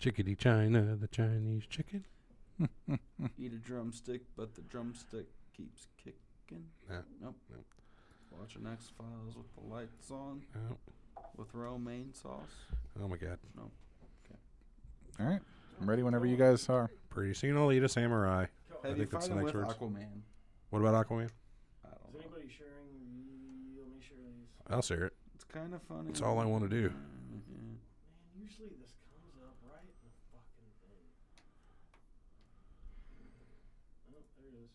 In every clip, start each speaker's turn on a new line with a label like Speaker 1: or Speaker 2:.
Speaker 1: Chickadee China, the Chinese chicken.
Speaker 2: Eat a drumstick, but the drumstick keeps kicking.
Speaker 1: No.
Speaker 2: Nope. Watching X-Files with the lights on.
Speaker 1: No.
Speaker 2: With romaine sauce.
Speaker 1: Oh, my God.
Speaker 2: No. Okay.
Speaker 3: All right. I'm ready whenever you guys are.
Speaker 1: Pretty soon I'll eat a samurai.
Speaker 2: Have you fighting with Aquaman?
Speaker 1: What about Aquaman?
Speaker 2: I don't
Speaker 4: Is
Speaker 2: know.
Speaker 4: anybody sharing? Let me share these.
Speaker 1: I'll share it.
Speaker 2: It's kind of funny.
Speaker 1: That's all I want to do.
Speaker 4: Man, usually this comes up right in the fucking thing. Oh, there it is.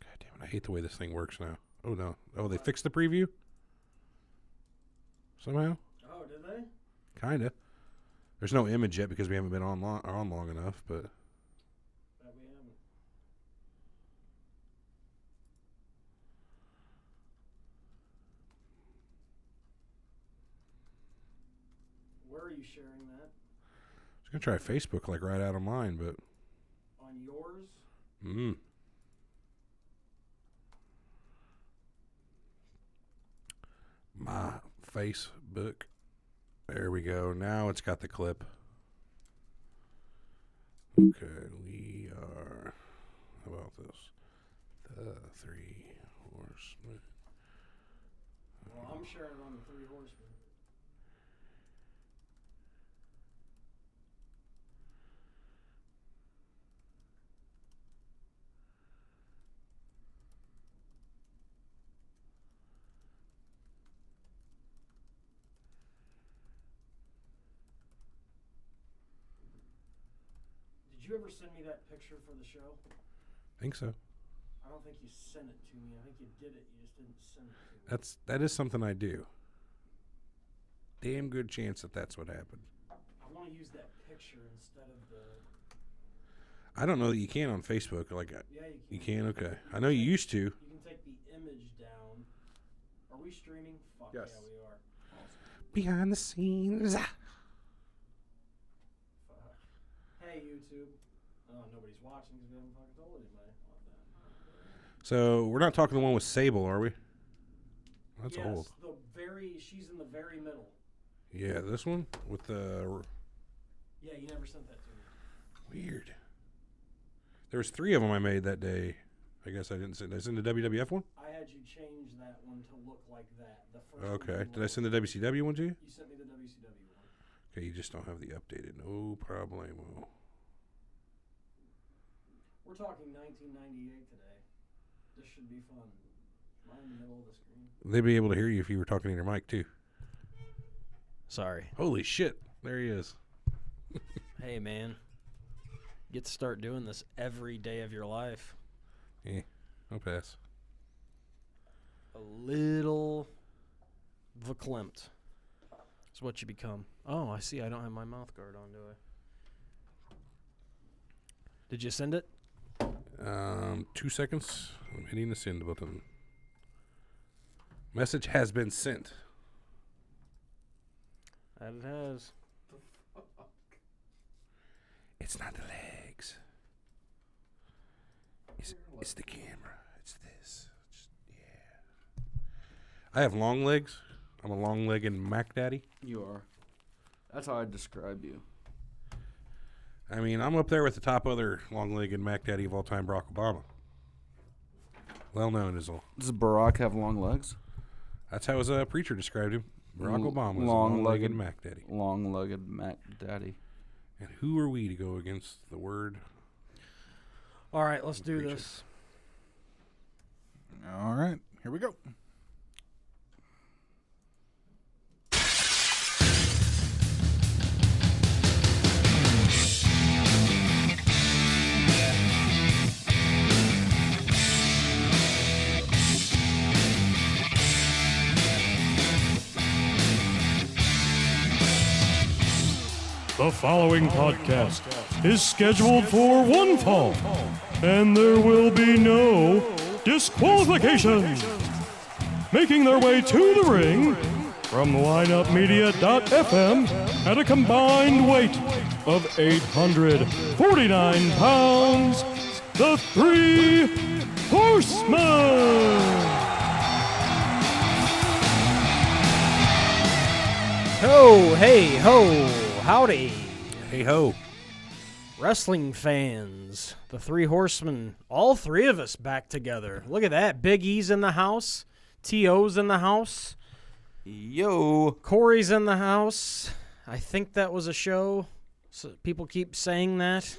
Speaker 1: God damn it. I hate the way this thing works now. Oh, no. Oh, they fixed the preview? Somehow?
Speaker 4: Oh, did they?
Speaker 1: Kind of. There's no image yet because we haven't been on long enough, but...
Speaker 4: Bet we haven't. Where are you sharing that?
Speaker 1: I was going to try Facebook like right out of mine, but...
Speaker 4: On yours?
Speaker 1: My Facebook. There we go. Now it's got the clip. Okay, we are... How about this? The Three Horsemen.
Speaker 4: Well, I'm sharing it on the Three Horsemen. Did you ever send me that picture for the show?
Speaker 1: I think so.
Speaker 4: I don't think you sent it to me. I think you did it. You just didn't send it to me.
Speaker 1: That is something I do. Damn good chance that that's what happened.
Speaker 4: I want to use that picture instead of the...
Speaker 1: I don't know that you can on Facebook. Like,
Speaker 4: Yeah,
Speaker 1: you can? Okay. I know you used to.
Speaker 4: You can take the image down. Are we streaming? Fuck
Speaker 3: Yes.
Speaker 4: yeah, we are. Awesome.
Speaker 1: Behind the scenes.
Speaker 4: Fuck. Hey, YouTube. Oh, nobody's watching because we haven't fucking told anybody about that.
Speaker 1: So, we're not talking the one with Sable, are we? That's
Speaker 4: yes,
Speaker 1: old.
Speaker 4: She's in the very middle.
Speaker 1: Yeah, this one with the...
Speaker 4: Yeah, you never sent that to me.
Speaker 1: Weird. There was 3 of them I made that day. I guess I didn't send. Did I send the WWF one?
Speaker 4: I had you change that one to look like that. The first
Speaker 1: Okay.
Speaker 4: one
Speaker 1: Did I send the WCW one to you?
Speaker 4: You sent me the WCW one.
Speaker 1: Okay, you just don't have the updated. No problemo.
Speaker 4: We're talking 1998 today. This should be fun. Am I in the middle of the screen?
Speaker 1: They'd be able to hear you if you were talking in your mic, too.
Speaker 5: Sorry.
Speaker 1: Holy shit. There he is.
Speaker 5: Hey, man. You get to start doing this every day of your life.
Speaker 1: Yeah, I'll pass.
Speaker 5: A little verklempt is what you become. Oh, I see. I don't have my mouth guard on, do I? Did you send it?
Speaker 1: 2 seconds. I'm hitting the send button. Message has been sent.
Speaker 5: That it has.
Speaker 1: It's not the legs. It's the camera. It's this. Yeah. I have long legs. I'm a long-legged Mac Daddy.
Speaker 2: You are. That's how I describe you.
Speaker 1: I mean, I'm up there with the top other long-legged Mac Daddy of all time, Barack Obama. Well known as all.
Speaker 2: Does Barack have long legs?
Speaker 1: That's how his preacher described him. Barack Obama was a long-legged Mac Daddy.
Speaker 2: Long-legged Mac Daddy.
Speaker 1: And who are we to go against the word?
Speaker 5: All right, let's do
Speaker 1: Preacher.
Speaker 5: this.
Speaker 3: All right. Here we go.
Speaker 6: The following podcast is scheduled for one fall, and there will be no disqualifications. Making their way to the ring from lineupmedia.fm at a combined weight of 849 pounds, the Three Horsemen.
Speaker 5: Ho, hey, ho, howdy.
Speaker 1: Hey ho.
Speaker 5: Wrestling fans, the Three Horsemen, all three of us back together. Look at that. Big E's in the house. T.O.'s in the house.
Speaker 2: Yo.
Speaker 5: Corey's in the house. I think that was a show. So people keep saying that.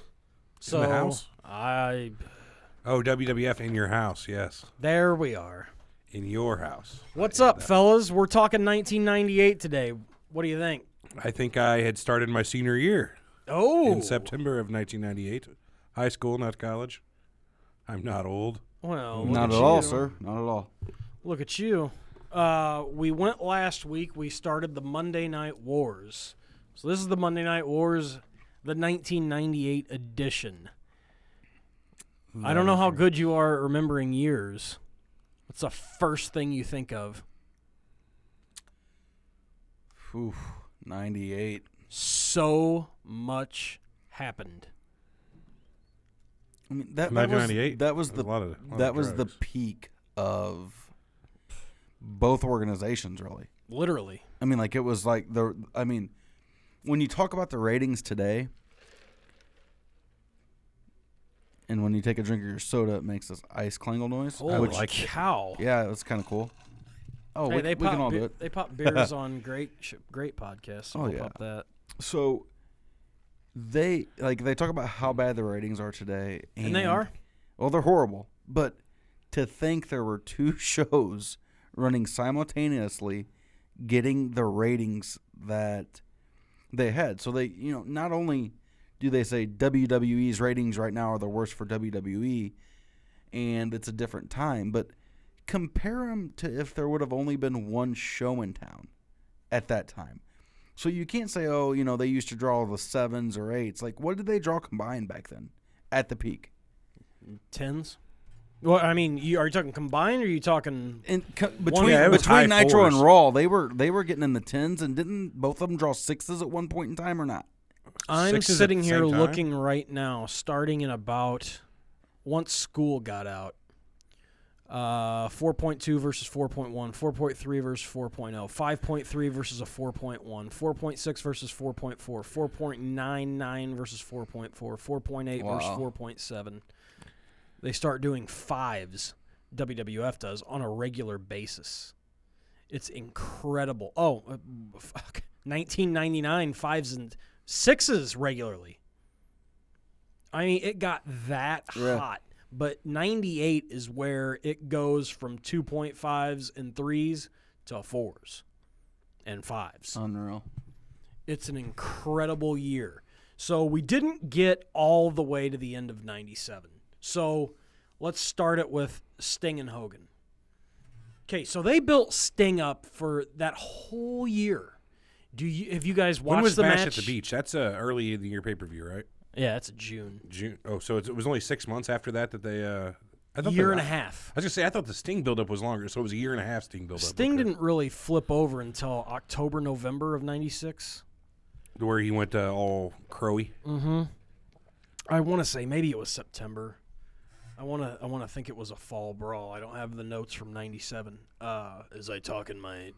Speaker 5: So
Speaker 1: the house?
Speaker 5: Oh,
Speaker 1: WWF in your house, yes.
Speaker 5: There we are.
Speaker 1: In your house.
Speaker 5: What's up, fellas? We're talking 1998 today. What do you think?
Speaker 1: I think I had started my senior year
Speaker 5: Oh.
Speaker 1: in September of 1998. High school, not college. I'm not old.
Speaker 5: Well, look
Speaker 2: Not
Speaker 5: at
Speaker 2: at all,
Speaker 5: you.
Speaker 2: sir. Not at all.
Speaker 5: Look at you. We went last week. We started the Monday Night Wars. So this is the Monday Night Wars, the 1998 edition. I don't know how good you are at remembering years. What's the first thing you think of?
Speaker 2: Oof, 98.
Speaker 5: So much happened.
Speaker 2: I mean, that
Speaker 1: Imagine
Speaker 2: was
Speaker 1: 98.
Speaker 2: that was
Speaker 1: There's
Speaker 2: the
Speaker 1: a lot of
Speaker 2: that was the
Speaker 1: drugs.
Speaker 2: peak of both organizations, really.
Speaker 5: Literally.
Speaker 2: I mean, like it was like when you talk about the ratings today, and when you take a drink of your soda, it makes this ice clangle noise.
Speaker 5: Holy
Speaker 1: like it.
Speaker 5: cow.
Speaker 2: Yeah, that's kind of cool. Oh,
Speaker 5: Hey,
Speaker 2: we can all do it.
Speaker 5: They pop beers on great podcasts. So
Speaker 2: Oh,
Speaker 5: we'll
Speaker 2: yeah.
Speaker 5: pop that.
Speaker 2: So they talk about how bad the ratings are today,
Speaker 5: And they are.
Speaker 2: Well, they're horrible. But to think there were two shows running simultaneously, getting the ratings that they had. So they, not only do they say WWE's ratings right now are the worst for WWE, and it's a different time, but compare them to if there would have only been one show in town at that time. So you can't say, they used to draw the 7s or 8s. Like, what did they draw combined back then at the peak?
Speaker 5: 10s? Well, I mean, are you talking combined or are you talking...
Speaker 2: Between
Speaker 1: Yeah, it was high
Speaker 2: Nitro
Speaker 1: fours.
Speaker 2: and Raw, they were getting in the 10s, and didn't both of them draw 6s at one point in time or not?
Speaker 5: I'm
Speaker 1: Sixes at
Speaker 5: sitting
Speaker 1: the
Speaker 5: here
Speaker 1: same time?
Speaker 5: looking right now, starting in about once school got out. 4.2 versus 4.1, 4.3 versus 4.0, 5.3 versus a 4.1, 4.6 versus 4.4, 4.99 versus 4.4, 4.8 versus 4.7. They start doing 5s, WWF does, on a regular basis. It's incredible. Oh, fuck. 1999, 5s and 6s regularly. I mean, it got that hot. But 98 is where it goes from 2.5s and 3s to 4s and 5s.
Speaker 2: Unreal.
Speaker 5: It's an incredible year. So we didn't get all the way to the end of 97. So let's start it with Sting and Hogan. Okay, so they built Sting up for that whole year. Have you guys watched
Speaker 1: When was
Speaker 5: the
Speaker 1: Bash
Speaker 5: match?
Speaker 1: at the Beach? That's early in the year pay-per-view, right?
Speaker 5: Yeah, it's June.
Speaker 1: June. Oh, so it was only 6 months after that they. I thought
Speaker 5: Year
Speaker 1: they-
Speaker 5: and a half.
Speaker 1: I was gonna say I thought the Sting buildup was longer, so it was a year and a half Sting buildup.
Speaker 5: Sting
Speaker 1: Okay.
Speaker 5: didn't really flip over until October, November of 96.
Speaker 1: Where he went all crowy.
Speaker 5: Mm-hmm. I want to say maybe it was September. I want to think it was a fall brawl. I don't have the notes from 97 as I talk in my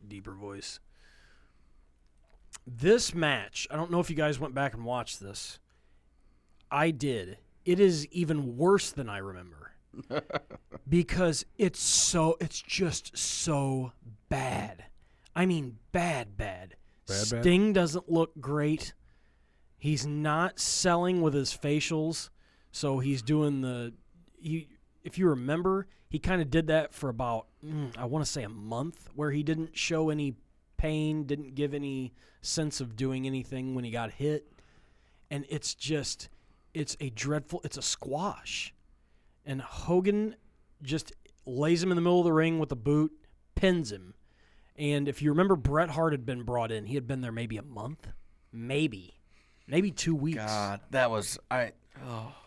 Speaker 5: deeper voice. This match, I don't know if you guys went back and watched this. I did. It is even worse than I remember. Because it's just so bad. I mean, bad. Sting doesn't look great. He's not selling with his facials, so he's doing if you remember, he kind of did that for about, I want to say a month, where he didn't show any pain, didn't give any sense of doing anything when he got hit. And it's a squash. And Hogan just lays him in the middle of the ring with a boot, pins him. And if you remember, Bret Hart had been brought in. He had been there maybe a month. Maybe 2 weeks.
Speaker 2: God, that was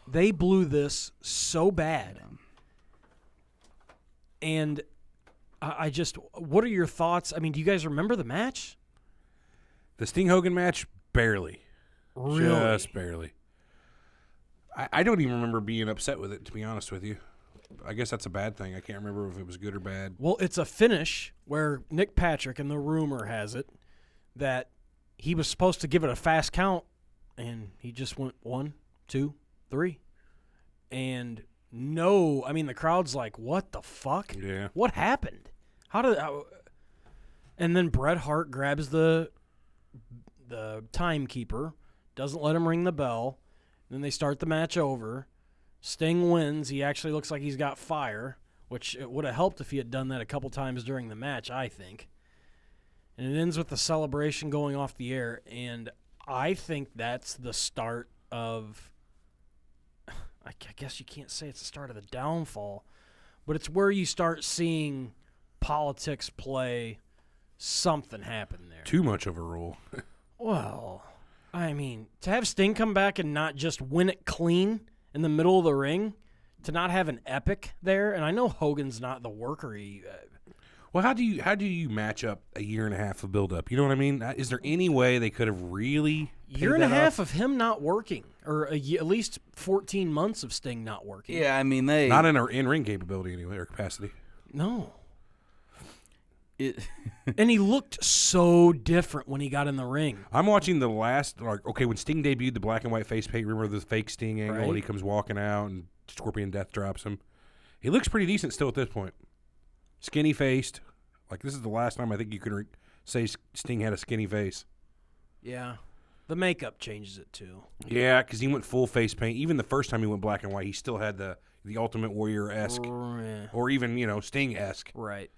Speaker 5: They blew this so bad. And I just, what are your thoughts? I mean, do you guys remember the match?
Speaker 1: The Sting Hogan match, barely.
Speaker 5: Really?
Speaker 1: Just barely. I don't even remember being upset with it, to be honest with you. I guess that's a bad thing. I can't remember if it was good or bad.
Speaker 5: Well, it's a finish where Nick Patrick, and the rumor has it, that he was supposed to give it a fast count, and he just went 1, 2, 3. And no, I mean, the crowd's like, what the fuck?
Speaker 1: Yeah.
Speaker 5: What happened? And then Bret Hart grabs the timekeeper, doesn't let him ring the bell. Then they start the match over. Sting wins. He actually looks like he's got fire, which it would have helped if he had done that a couple times during the match, I think. And it ends with the celebration going off the air, and I think that's the start of, I guess you can't say it's the start of the downfall, but it's where you start seeing politics play something happen there.
Speaker 1: Too much of a role.
Speaker 5: Well, I mean, to have Sting come back and not just win it clean in the middle of the ring, to not have an epic there, and I know Hogan's not the worker he...
Speaker 1: Well, how do you match up a year and a half of build-up? You know what I mean? Is there any way they could have really
Speaker 5: year and a half of him not working, or at least 14 months of Sting not working?
Speaker 2: Yeah, I mean, they...
Speaker 1: Not in our in-ring capability anyway, or capacity.
Speaker 5: No. And he looked so different when he got in the ring.
Speaker 1: I'm watching the last, when Sting debuted the black and white face paint, remember the fake Sting angle
Speaker 5: Right.
Speaker 1: when he comes walking out and Scorpion Death drops him? He looks pretty decent still at this point. Skinny-faced. Like, this is the last time I think you can say Sting had a skinny face.
Speaker 5: Yeah. The makeup changes it, too.
Speaker 1: Yeah, because he went full face paint. Even the first time he went black and white, he still had the Ultimate Warrior-esque, or even, Sting-esque.
Speaker 5: Right.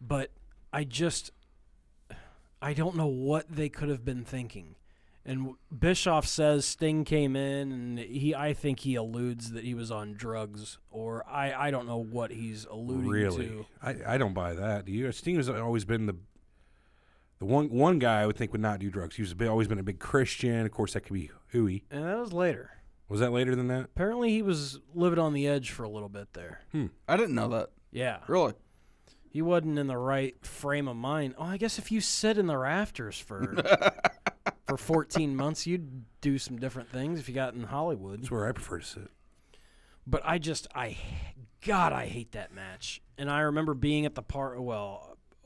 Speaker 5: But I don't know what they could have been thinking. And Bischoff says Sting came in, and I think he alludes that he was on drugs, or I don't know what he's alluding
Speaker 1: really?
Speaker 5: to.
Speaker 1: I don't buy that. Do you? Sting has always been the one guy I would think would not do drugs. He's always been a big Christian. Of course, that could be Huey.
Speaker 5: And that was later.
Speaker 1: Was that later than that?
Speaker 5: Apparently he was living on the edge for a little bit there.
Speaker 2: I didn't know that.
Speaker 5: Yeah.
Speaker 2: Really?
Speaker 5: He wasn't in the right frame of mind. Oh, I guess if you sit in the rafters for 14 months, you'd do some different things if you got in Hollywood.
Speaker 1: That's where I prefer to sit.
Speaker 5: But I hate that match. And I remember being at the part,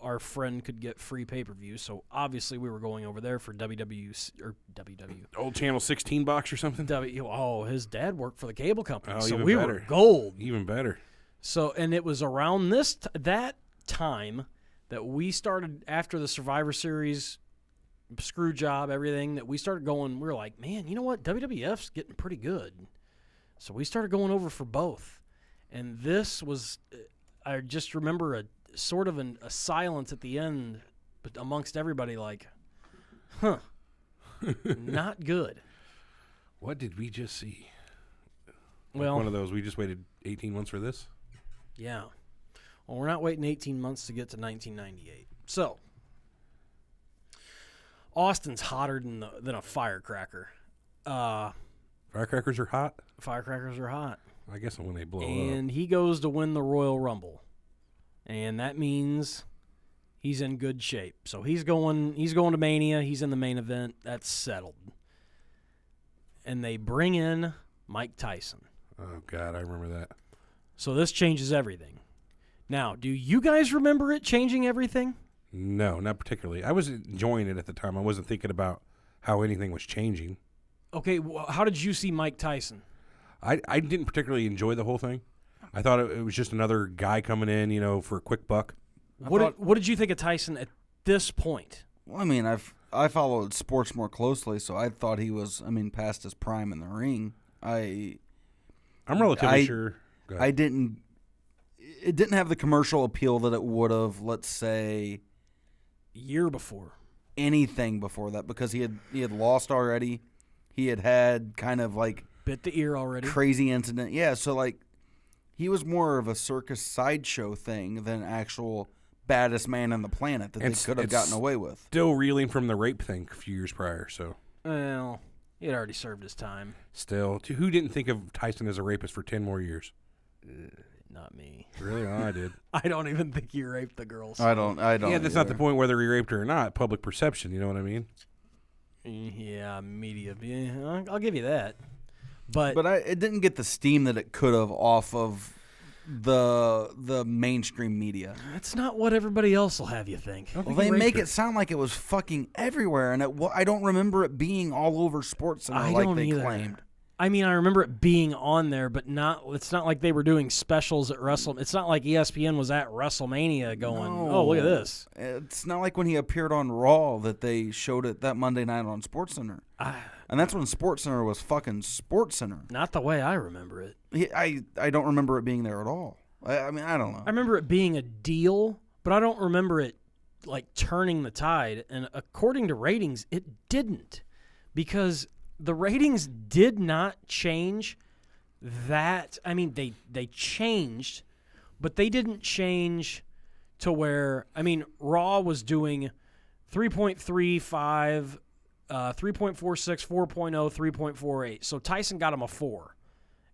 Speaker 5: our friend could get free pay-per-view, so obviously we were going over there for WW.
Speaker 1: Old Channel 16 box or something?
Speaker 5: His dad worked for the cable company,
Speaker 1: Oh,
Speaker 5: so
Speaker 1: even
Speaker 5: we
Speaker 1: better.
Speaker 5: were gold.
Speaker 1: Even better.
Speaker 5: So, and it was around that time that we started, after the Survivor Series screw job, everything, that we started going, we were like, man, you know what? WWF's getting pretty good. So we started going over for both. And this was, I just remember a sort of a silence at the end amongst everybody like, not good.
Speaker 1: What did we just see?
Speaker 5: Well,
Speaker 1: one of those, we just waited 18 months for this?
Speaker 5: Yeah. Well, we're not waiting 18 months to get to 1998. So, Austin's hotter than a firecracker.
Speaker 1: Firecrackers are hot?
Speaker 5: Firecrackers are hot.
Speaker 1: I guess when they blow up.
Speaker 5: And he goes to win the Royal Rumble. And that means he's in good shape. So he's going to Mania. He's in the main event. That's settled. And they bring in Mike Tyson.
Speaker 1: Oh, God, I remember that.
Speaker 5: So this changes everything. Now, do you guys remember it changing everything?
Speaker 1: No, not particularly. I was enjoying it at the time. I wasn't thinking about how anything was changing.
Speaker 5: Okay, how did you see Mike Tyson?
Speaker 1: I didn't particularly enjoy the whole thing. I thought it was just another guy coming in, for a quick buck.
Speaker 5: What did you think of Tyson at this point?
Speaker 2: Well, I mean, I followed sports more closely, so I thought he was, past his prime in the ring.
Speaker 1: I'm relatively sure.
Speaker 2: It didn't have the commercial appeal that it would have, let's say,
Speaker 5: year before.
Speaker 2: Anything before that, because he had lost already. He had kind of like
Speaker 5: bit the ear already.
Speaker 2: Crazy incident. Yeah, so like he was more of a circus sideshow thing than actual baddest man on the planet that they could have gotten away with.
Speaker 1: Still reeling from the rape thing a few years prior, so.
Speaker 5: Well, he had already served his time.
Speaker 1: Still. Who didn't think of Tyson as a rapist for 10 more years?
Speaker 5: Not me.
Speaker 1: Really? Oh, I did.
Speaker 5: I don't even think he raped the girls.
Speaker 2: I don't.
Speaker 1: Yeah, that's not the point whether he raped her or not. Public perception, you know what I mean?
Speaker 5: Yeah, media. Yeah, I'll give you that. But
Speaker 2: it didn't get the steam that it could have off of the mainstream media.
Speaker 5: That's not what everybody else will have you think.
Speaker 2: Well, they make it sound like it was fucking everywhere, and I don't remember it being all over SportsCenter
Speaker 5: I
Speaker 2: like
Speaker 5: don't
Speaker 2: they
Speaker 5: either.
Speaker 2: claimed.
Speaker 5: I mean, I remember it being on there, but it's not like they were doing specials at It's not like ESPN was at WrestleMania going, oh, look at this.
Speaker 2: It's not like when he appeared on Raw that they showed it that Monday night on SportsCenter. And that's when SportsCenter was fucking SportsCenter.
Speaker 5: Not the way I remember it.
Speaker 2: I don't remember it being there at all. I mean, I don't know.
Speaker 5: I remember it being a deal, but I don't remember it like turning the tide. And according to ratings, it didn't, because the ratings did not change that. I mean, they changed, but they didn't change to where, I mean, Raw was doing 3.35, 3.46, 4.0, 3.48. So Tyson got him a 4.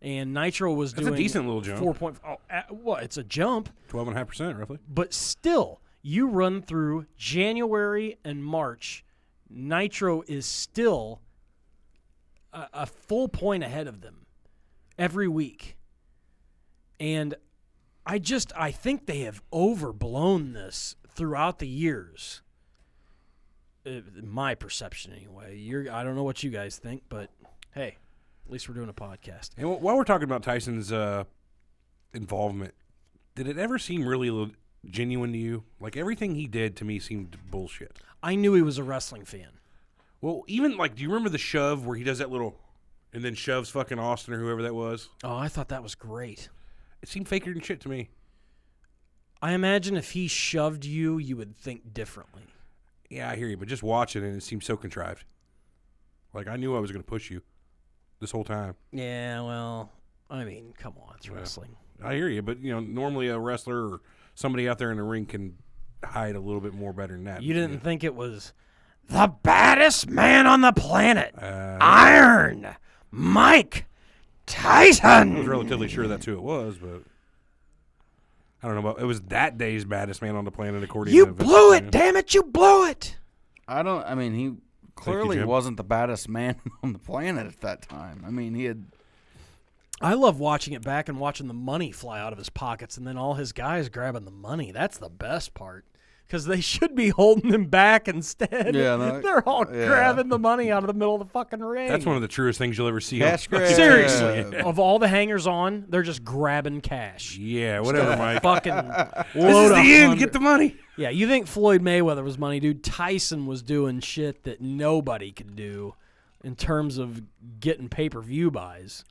Speaker 5: And Nitro was doing
Speaker 1: a decent little jump.
Speaker 5: 4. It's a jump.
Speaker 1: 12.5% roughly.
Speaker 5: But still, you run through January and March, Nitro is still a full point ahead of them every week. And I think they have overblown this throughout the years. My perception, anyway. I don't know what you guys think, but hey, at least we're doing a podcast.
Speaker 1: And while we're talking about Tyson's involvement, did it ever seem really genuine to you? Like, everything he did to me seemed bullshit.
Speaker 5: I knew he was a wrestling fan.
Speaker 1: Well, even, like, do you remember the shove where he does that little, and then shoves fucking Austin or whoever that was?
Speaker 5: Oh, I thought that was great.
Speaker 1: It seemed faker than shit to me.
Speaker 5: I imagine if he shoved you, you would think differently.
Speaker 1: Yeah, I hear you, but just watching it seemed so contrived. Like, I knew I was going to push you this whole time.
Speaker 5: Yeah, well, I mean, come on, it's wrestling.
Speaker 1: I hear you, but, normally a wrestler or somebody out there in the ring can hide a little bit more better than that.
Speaker 5: You didn't think it was the baddest man on the planet, Iron Mike Tyson.
Speaker 1: I was relatively sure that's who it was, but I don't know about. It was that day's baddest man on the planet, according to
Speaker 5: You blew it, damn it, you blew it.
Speaker 2: I mean, he clearly
Speaker 1: Jim.
Speaker 2: wasn't the baddest man on the planet at that time. I mean, he had.
Speaker 5: I love watching it back and watching the money fly out of his pockets and then all his guys grabbing the money. That's the best part. Because they should be holding him back instead.
Speaker 2: Yeah, no,
Speaker 5: they're all grabbing the money out of the middle of the fucking ring.
Speaker 1: That's one of the truest things you'll ever see.
Speaker 2: Cash grab.
Speaker 5: Seriously, of all the hangers on, they're just grabbing cash.
Speaker 1: Yeah, whatever, Mike.
Speaker 5: Fucking
Speaker 1: This is the end. Get the money.
Speaker 5: Yeah, you think Floyd Mayweather was money, dude? Tyson was doing shit that nobody could do in terms of getting pay-per-view buys.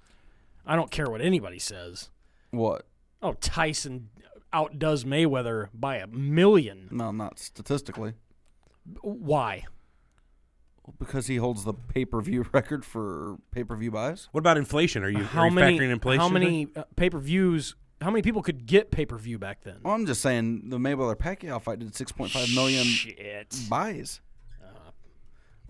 Speaker 5: I don't care what anybody says.
Speaker 2: What?
Speaker 5: Oh, Tyson outdoes Mayweather by 1 million.
Speaker 2: No, not statistically.
Speaker 5: Why?
Speaker 2: Because he holds the pay-per-view record for pay-per-view buys.
Speaker 1: What about inflation? Are you factoring inflation?
Speaker 5: How many pay-per-views? How many people could get pay-per-view back then?
Speaker 2: Well, I'm just saying the Mayweather-Pacquiao fight did 6.5 million buys.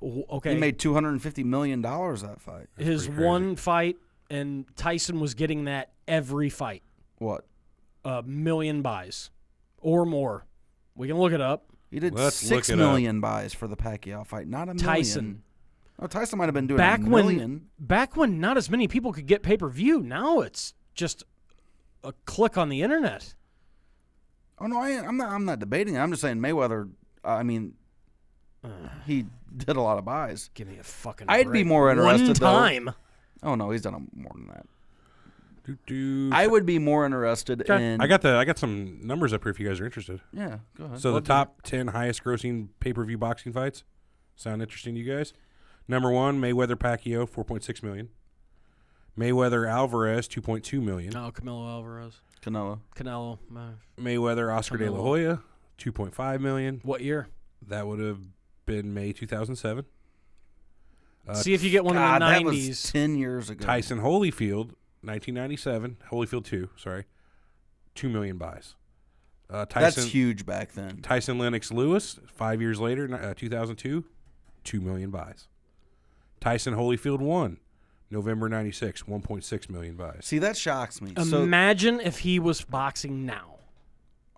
Speaker 5: Okay.
Speaker 2: He made $250 million that fight.
Speaker 5: His one fight, and Tyson was getting that every fight.
Speaker 2: What?
Speaker 5: 1 million buys or more. We can look it up.
Speaker 2: He did
Speaker 1: Let's
Speaker 2: 6
Speaker 1: look it
Speaker 2: million buys for the Pacquiao fight, not a million.
Speaker 5: Tyson.
Speaker 2: Oh, Tyson might have been doing a million.
Speaker 5: Back when not as many people could get pay-per-view. Now it's just a click on the internet.
Speaker 2: Oh no, I'm not debating it. I'm just saying Mayweather. I mean, he did a lot of buys.
Speaker 5: Give me a fucking.
Speaker 2: I'd
Speaker 5: break.
Speaker 2: be more interested.
Speaker 5: One time.
Speaker 2: Though. Oh no, he's done more than that.
Speaker 1: Doo-doo.
Speaker 2: I would be more interested in.
Speaker 1: I got some numbers up here if you guys are interested.
Speaker 2: Yeah, go ahead.
Speaker 1: So the top 10 highest grossing pay-per-view boxing fights sound interesting to you guys? Number 1, Mayweather-Pacquiao, 4.6 million. Mayweather-Alvarez, 2.2 million.
Speaker 5: Oh, Canelo Alvarez.
Speaker 2: Canelo.
Speaker 1: Mayweather-Oscar De La Hoya, 2.5 million.
Speaker 5: What year?
Speaker 1: That would have been May 2007.
Speaker 5: See if you get one in the 90s.
Speaker 2: That was 10 years ago.
Speaker 1: Tyson Holyfield, 1997. Holyfield 2, sorry. 2 million buys. Tyson,
Speaker 2: That's huge back then.
Speaker 1: Tyson Lennox Lewis, 5 years later, 2002, 2 million buys. Tyson Holyfield 1, November 96, 1.6 million buys.
Speaker 2: See, that shocks me.
Speaker 5: Imagine if he was boxing now.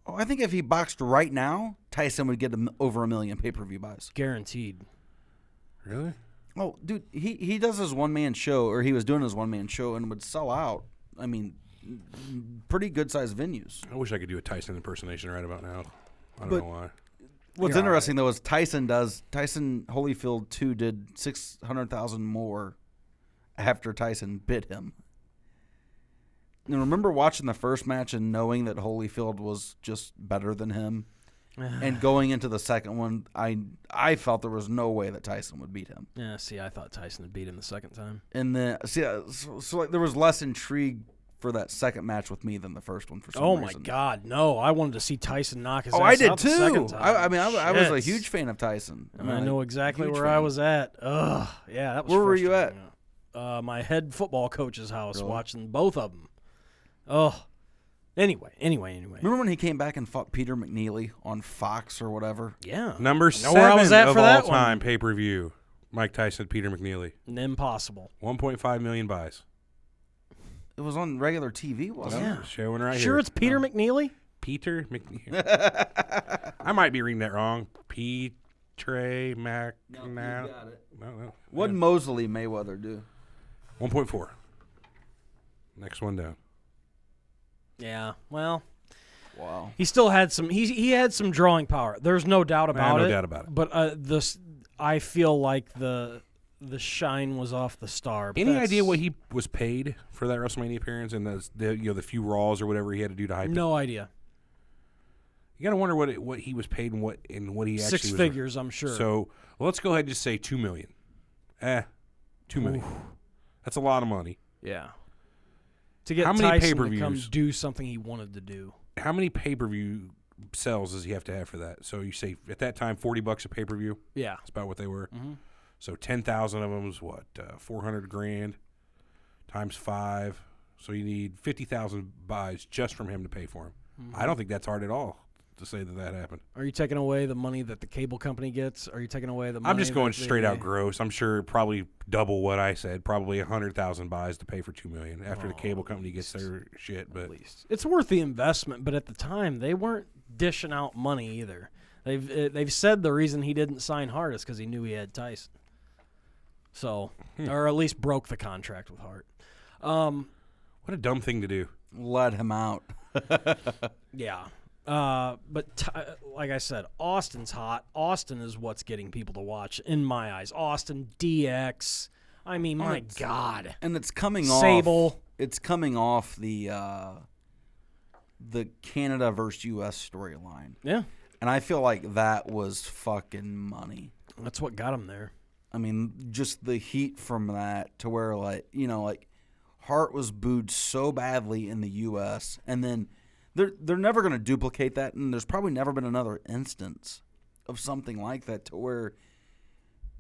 Speaker 2: I think if he boxed right now, Tyson would get over 1 million pay-per-view buys.
Speaker 5: Guaranteed.
Speaker 1: Really?
Speaker 2: Oh, dude, he does his one-man show, or he was doing his one-man show, and would sell out. I mean, pretty good-sized venues.
Speaker 1: I wish I could do a Tyson impersonation right about now. I don't
Speaker 2: But-
Speaker 1: know why.
Speaker 2: What's
Speaker 1: You're
Speaker 2: interesting, though, is Tyson Holyfield, too, did 600,000 more after Tyson bit him. And remember watching the first match and knowing that Holyfield was just better than him? And going into the second one, I felt there was no way that Tyson would beat him.
Speaker 5: Yeah, see, I thought Tyson would beat him the second time.
Speaker 2: And then, so like, there was less intrigue for that second match with me than the first one for some reason.
Speaker 5: Oh, my God, no. I wanted to see Tyson knock his ass
Speaker 2: I did
Speaker 5: out the second
Speaker 2: too.
Speaker 5: time.
Speaker 2: I was a
Speaker 5: Shit.
Speaker 2: huge fan of Tyson.
Speaker 5: I know exactly
Speaker 2: huge
Speaker 5: where
Speaker 2: fan.
Speaker 5: I was at. Ugh, yeah, that was
Speaker 2: Where were you at?
Speaker 5: frustrating. My head football coach's house,
Speaker 2: Really?
Speaker 5: watching both of them. Oh, anyway.
Speaker 2: Remember when he came back and fought Peter McNeely on Fox or whatever?
Speaker 5: Yeah.
Speaker 1: Number
Speaker 5: know where I was
Speaker 1: 7
Speaker 5: at
Speaker 1: of
Speaker 5: for
Speaker 1: all
Speaker 5: that one.
Speaker 1: time pay-per-view. Mike Tyson, Peter McNeely.
Speaker 5: Impossible.
Speaker 1: 1.5 million buys.
Speaker 2: It was on regular TV, wasn't it?
Speaker 5: Yeah.
Speaker 1: Showing right here.
Speaker 5: Sure, it's Peter McNeely?
Speaker 1: Peter McNeely. I might be reading that wrong. Petre Mac. No.
Speaker 2: What did Mosley Mayweather do?
Speaker 1: 1.4. Next one down.
Speaker 5: Yeah. Well,
Speaker 2: Wow.
Speaker 5: he still had some. He had some drawing power. There's no doubt about it.
Speaker 1: No doubt about it.
Speaker 5: But I feel like the shine was off the star. But
Speaker 1: Any idea what he was paid for that WrestleMania appearance and the few Raws or whatever he had to do to hype it?
Speaker 5: No idea.
Speaker 1: You got to wonder what he was paid and what he actually
Speaker 5: Six
Speaker 1: was.
Speaker 5: figures, I'm sure.
Speaker 1: So let's go ahead and just say $2 million. $2 million. That's a lot of money.
Speaker 5: Yeah. To get
Speaker 1: How many
Speaker 5: Tyson to
Speaker 1: pay-per-views?
Speaker 5: come do something he wanted to do.
Speaker 1: How many pay-per-view sales does he have to have for that? So you say at that time $40 a pay-per-view.
Speaker 5: Yeah.
Speaker 1: That's about what they were.
Speaker 5: Mm-hmm.
Speaker 1: So 10,000 of them is what, 400 grand times 5. So you need 50,000 buys just from him to pay for him.
Speaker 5: Mm-hmm.
Speaker 1: I don't think that's hard at all to say that happened.
Speaker 5: Are you taking away the money that the cable company gets? Are you taking away the money?
Speaker 1: I'm just going
Speaker 5: that
Speaker 1: straight out gross. I'm sure probably double what I said. Probably 100,000 buys to pay for $2 million after the cable company gets their shit. But
Speaker 5: At least it's worth the investment. But at the time, they weren't dishing out money either. They've said the reason he didn't sign Hart is because he knew he had Tyson. So, or at least broke the contract with Hart.
Speaker 1: what a dumb thing to do.
Speaker 2: Let him out.
Speaker 5: Yeah. But like I said, Austin's hot. Austin is what's getting people to watch, in my eyes. Austin, DX. I mean, my God.
Speaker 2: And it's coming
Speaker 5: Sable.
Speaker 2: off. It's coming off the Canada versus U.S. storyline.
Speaker 5: Yeah.
Speaker 2: And I feel like that was fucking money.
Speaker 5: That's what got him there.
Speaker 2: I mean, just the heat from that to where, like, Hart was booed so badly in the U.S. and then they're never going to duplicate that, and there's probably never been another instance of something like that to where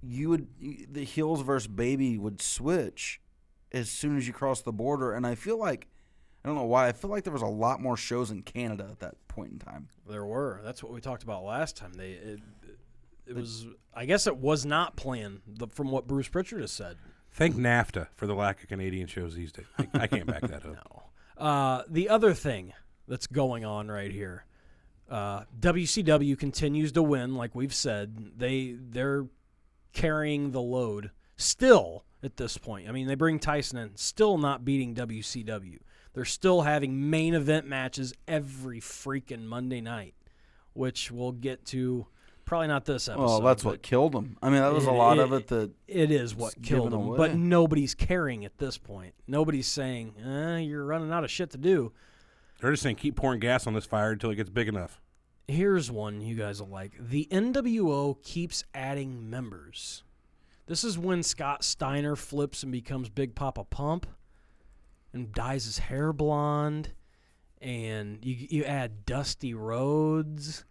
Speaker 2: the heels versus baby would switch as soon as you cross the border. And I feel like, I don't know why, I feel like there was a lot more shows in Canada at that point in time.
Speaker 5: There were. That's what we talked about last time. It was. I guess it was not planned. From what Bruce Pritchard has said.
Speaker 1: Thank NAFTA for the lack of Canadian shows these days. I can't back that up.
Speaker 5: No. The other thing that's going on right here, WCW continues to win, like we've said. They're carrying the load still at this point. I mean, they bring Tyson in, still not beating WCW. They're still having main event matches every freaking Monday night, which we'll get to. Probably not this episode.
Speaker 2: Well, that's what killed them. I mean, that was a lot of it that
Speaker 5: it is what killed them.
Speaker 2: away.
Speaker 5: But nobody's caring at this point. Nobody's saying, you're running out of shit to do.
Speaker 1: They're just saying keep pouring gas on this fire until it gets big enough.
Speaker 5: Here's one you guys will like. The NWO keeps adding members. This is when Scott Steiner flips and becomes Big Papa Pump and dyes his hair blonde. And you add Dusty Rhodes.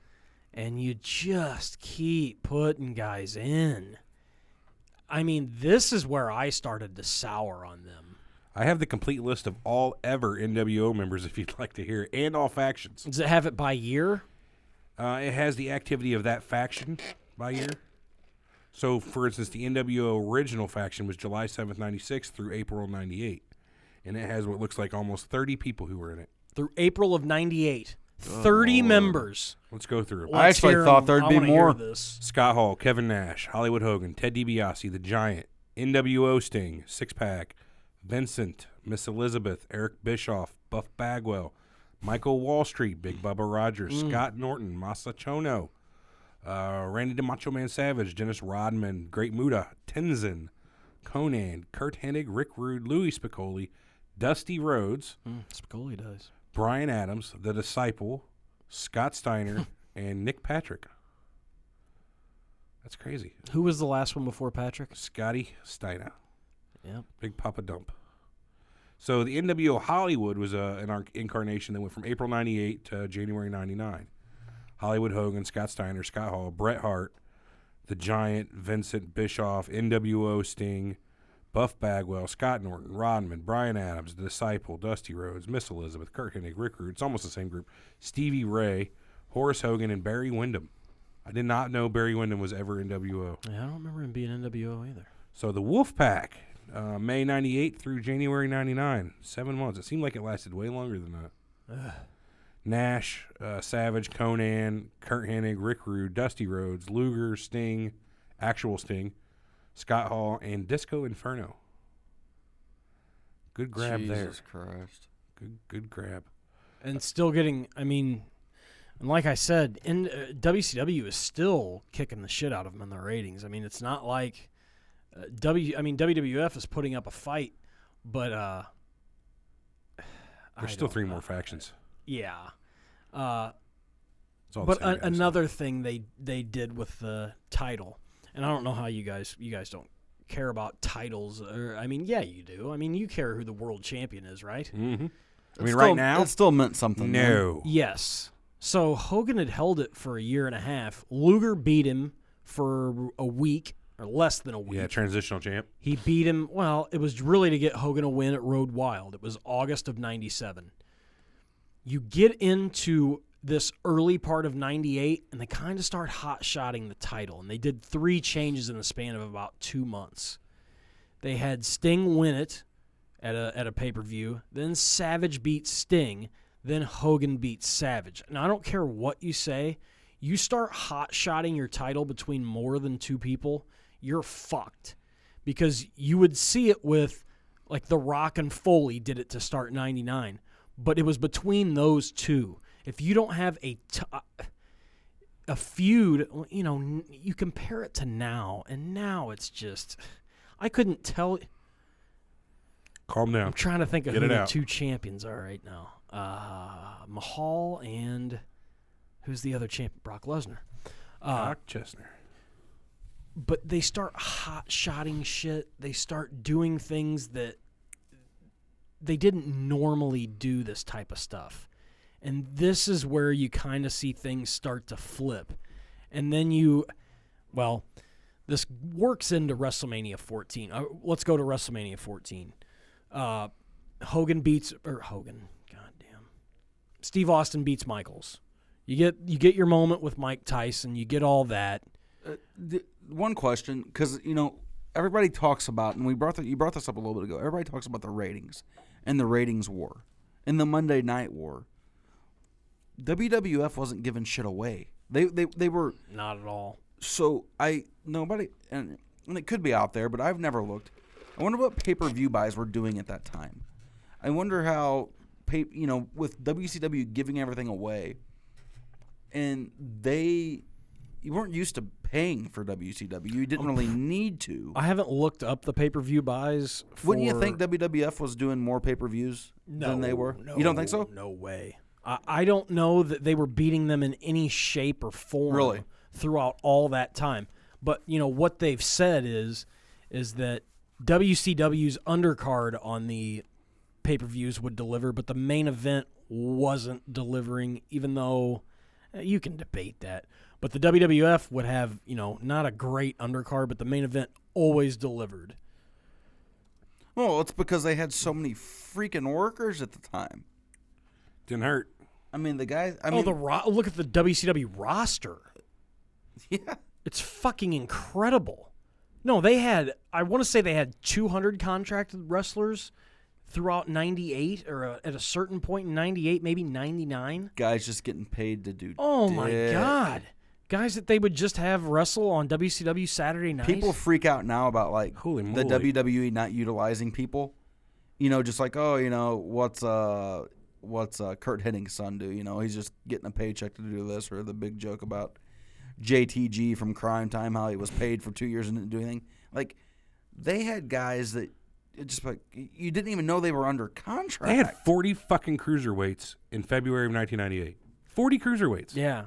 Speaker 5: And you just keep putting guys in. I mean, this is where I started to sour on them.
Speaker 1: I have the complete list of all ever NWO members if you'd like to hear it, and all factions.
Speaker 5: Does it have it by year?
Speaker 1: It has the activity of that faction by year. So, for instance, the NWO original faction was July 7th, 96 through April 98. And it has what looks like almost 30 people who were in it.
Speaker 5: Through April of 98. 30 members.
Speaker 1: Let's go through it.
Speaker 2: I actually thought there'd be more.
Speaker 1: Scott Hall, Kevin Nash, Hollywood Hogan, Ted DiBiase, The Giant, NWO Sting, Six Pack, Vincent, Miss Elizabeth, Eric Bischoff, Buff Bagwell, Michael Wall Street, Big Bubba Rogers, Scott Norton, Masa Chono, Randy the Macho Man Savage, Dennis Rodman, Great Muta, Tenzin, Conan, Kurt Hennig, Rick Rude, Louis Spicoli, Dusty Rhodes,
Speaker 5: Spicoli does.
Speaker 1: Brian Adams, The Disciple, Scott Steiner, and Nick Patrick. That's crazy.
Speaker 5: Who was the last one before Patrick?
Speaker 1: Scotty Steiner.
Speaker 5: Yep.
Speaker 1: Big Papa Dump. So the NWO Hollywood was an incarnation that went from April 98 to January 99. Hollywood Hogan, Scott Steiner, Scott Hall, Bret Hart, The Giant, Vincent, Bischoff, NWO Sting, Buff Bagwell, Scott Norton, Rodman, Brian Adams, The Disciple, Dusty Rhodes, Miss Elizabeth, Kurt Hennig, Rick Rude. It's almost the same group. Stevie Ray, Horace Hogan, and Barry Windham. I did not know Barry Windham was ever NWO.
Speaker 5: Yeah, I don't remember him being NWO either.
Speaker 1: So the Wolfpack, May 98 through January 99, 7 months. It seemed like it lasted way longer than that. Nash, Savage, Conan, Kurt Hennig, Rick Rude, Dusty Rhodes, Luger, Sting, actual Sting, Scott Hall, and Disco Inferno. Good grab there.
Speaker 2: Jesus Christ.
Speaker 1: Good grab.
Speaker 5: And still getting, I mean, and like I said, WCW is still kicking the shit out of them in their ratings. I mean, it's not like WWF is putting up a fight, but
Speaker 1: There's still 3 more factions.
Speaker 5: Yeah.
Speaker 1: It's all the
Speaker 5: But
Speaker 1: same guys.
Speaker 5: another thing they did with the title, and I don't know how you guys don't care about titles. Or, I mean, yeah, you do. I mean, you care who the world champion is, right?
Speaker 1: Mm-hmm. I
Speaker 2: It
Speaker 1: mean,
Speaker 2: still-
Speaker 1: right now,
Speaker 2: it still meant something. man.
Speaker 1: no.
Speaker 5: Yes. So Hogan had held it for a year and a half. Luger beat him for a week, or less than a week.
Speaker 1: Yeah, transitional champ.
Speaker 5: He beat him. Well, it was really to get Hogan a win at Road Wild. It was August of 97. You get into this early part of 98, and they kind of start hot-shotting the title. And they did 3 changes in the span of about 2 months. They had Sting win it at a pay-per-view. Then Savage beat Sting. Then Hogan beat Savage. Now, I don't care what you say. You start hot-shotting your title between more than 2 people, you're fucked. Because you would see it with, like, The Rock and Foley did it to start 99. But it was between those 2. If you don't have a feud, you know, you compare it to now, and now it's just, I couldn't tell.
Speaker 1: Calm down.
Speaker 5: I'm trying to think of
Speaker 1: Get
Speaker 5: who
Speaker 1: it
Speaker 5: the
Speaker 1: out.
Speaker 5: 2 champions are right now. Mahal and who's the other champion? Brock Lesnar.
Speaker 1: Brock Lesnar.
Speaker 5: But they start hot-shotting shit. They start doing things that they didn't normally do, this type of stuff. And this is where you kind of see things start to flip. And then this works into WrestleMania 14. Let's go to WrestleMania 14. Steve Austin beats Michaels. You get your moment with Mike Tyson. You get all that.
Speaker 2: One question, because everybody talks about, and you brought this up a little bit ago. Everybody talks about the ratings and the ratings war and the Monday Night War. WWF wasn't giving shit away. They were
Speaker 5: Not at all.
Speaker 2: So nobody, and it could be out there, but I've never looked. I wonder what pay-per-view buys were doing at that time. I wonder how with WCW giving everything away, and you weren't used to paying for WCW. You didn't really need to.
Speaker 5: I haven't looked up the pay-per-view buys.
Speaker 2: Wouldn't you think WWF was doing more pay-per-views than they were?
Speaker 5: No,
Speaker 2: you don't think so?
Speaker 5: No way. I don't know that they were beating them in any shape or form
Speaker 2: Really?
Speaker 5: throughout all that time. But, what they've said is that WCW's undercard on the pay-per-views would deliver, but the main event wasn't delivering, even though you can debate that. But the WWF would have, not a great undercard, but the main event always delivered.
Speaker 2: Well, it's because they had so many freaking workers at the time.
Speaker 1: Didn't hurt.
Speaker 2: I mean, the guys.
Speaker 5: Look at the WCW roster.
Speaker 2: Yeah.
Speaker 5: It's fucking incredible. No, I want to say they had 200 contracted wrestlers throughout 98, or at a certain point in 98, maybe 99.
Speaker 2: Guys just getting paid to do.
Speaker 5: Oh, my
Speaker 2: dick.
Speaker 5: God. Guys that they would just have wrestle on WCW Saturday night.
Speaker 2: People freak out now about
Speaker 1: Holy
Speaker 2: the
Speaker 1: moly.
Speaker 2: WWE not utilizing people. Just like, what's what's Kurt Hennig's son do? You know, he's just getting a paycheck to do this, or the big joke about JTG from Crime Time, how he was paid for 2 years and didn't do anything. Like, they had guys that it just like you didn't even know they were under contract.
Speaker 1: They had 40 fucking cruiserweights in February of 1998. 40 cruiserweights.
Speaker 5: Yeah.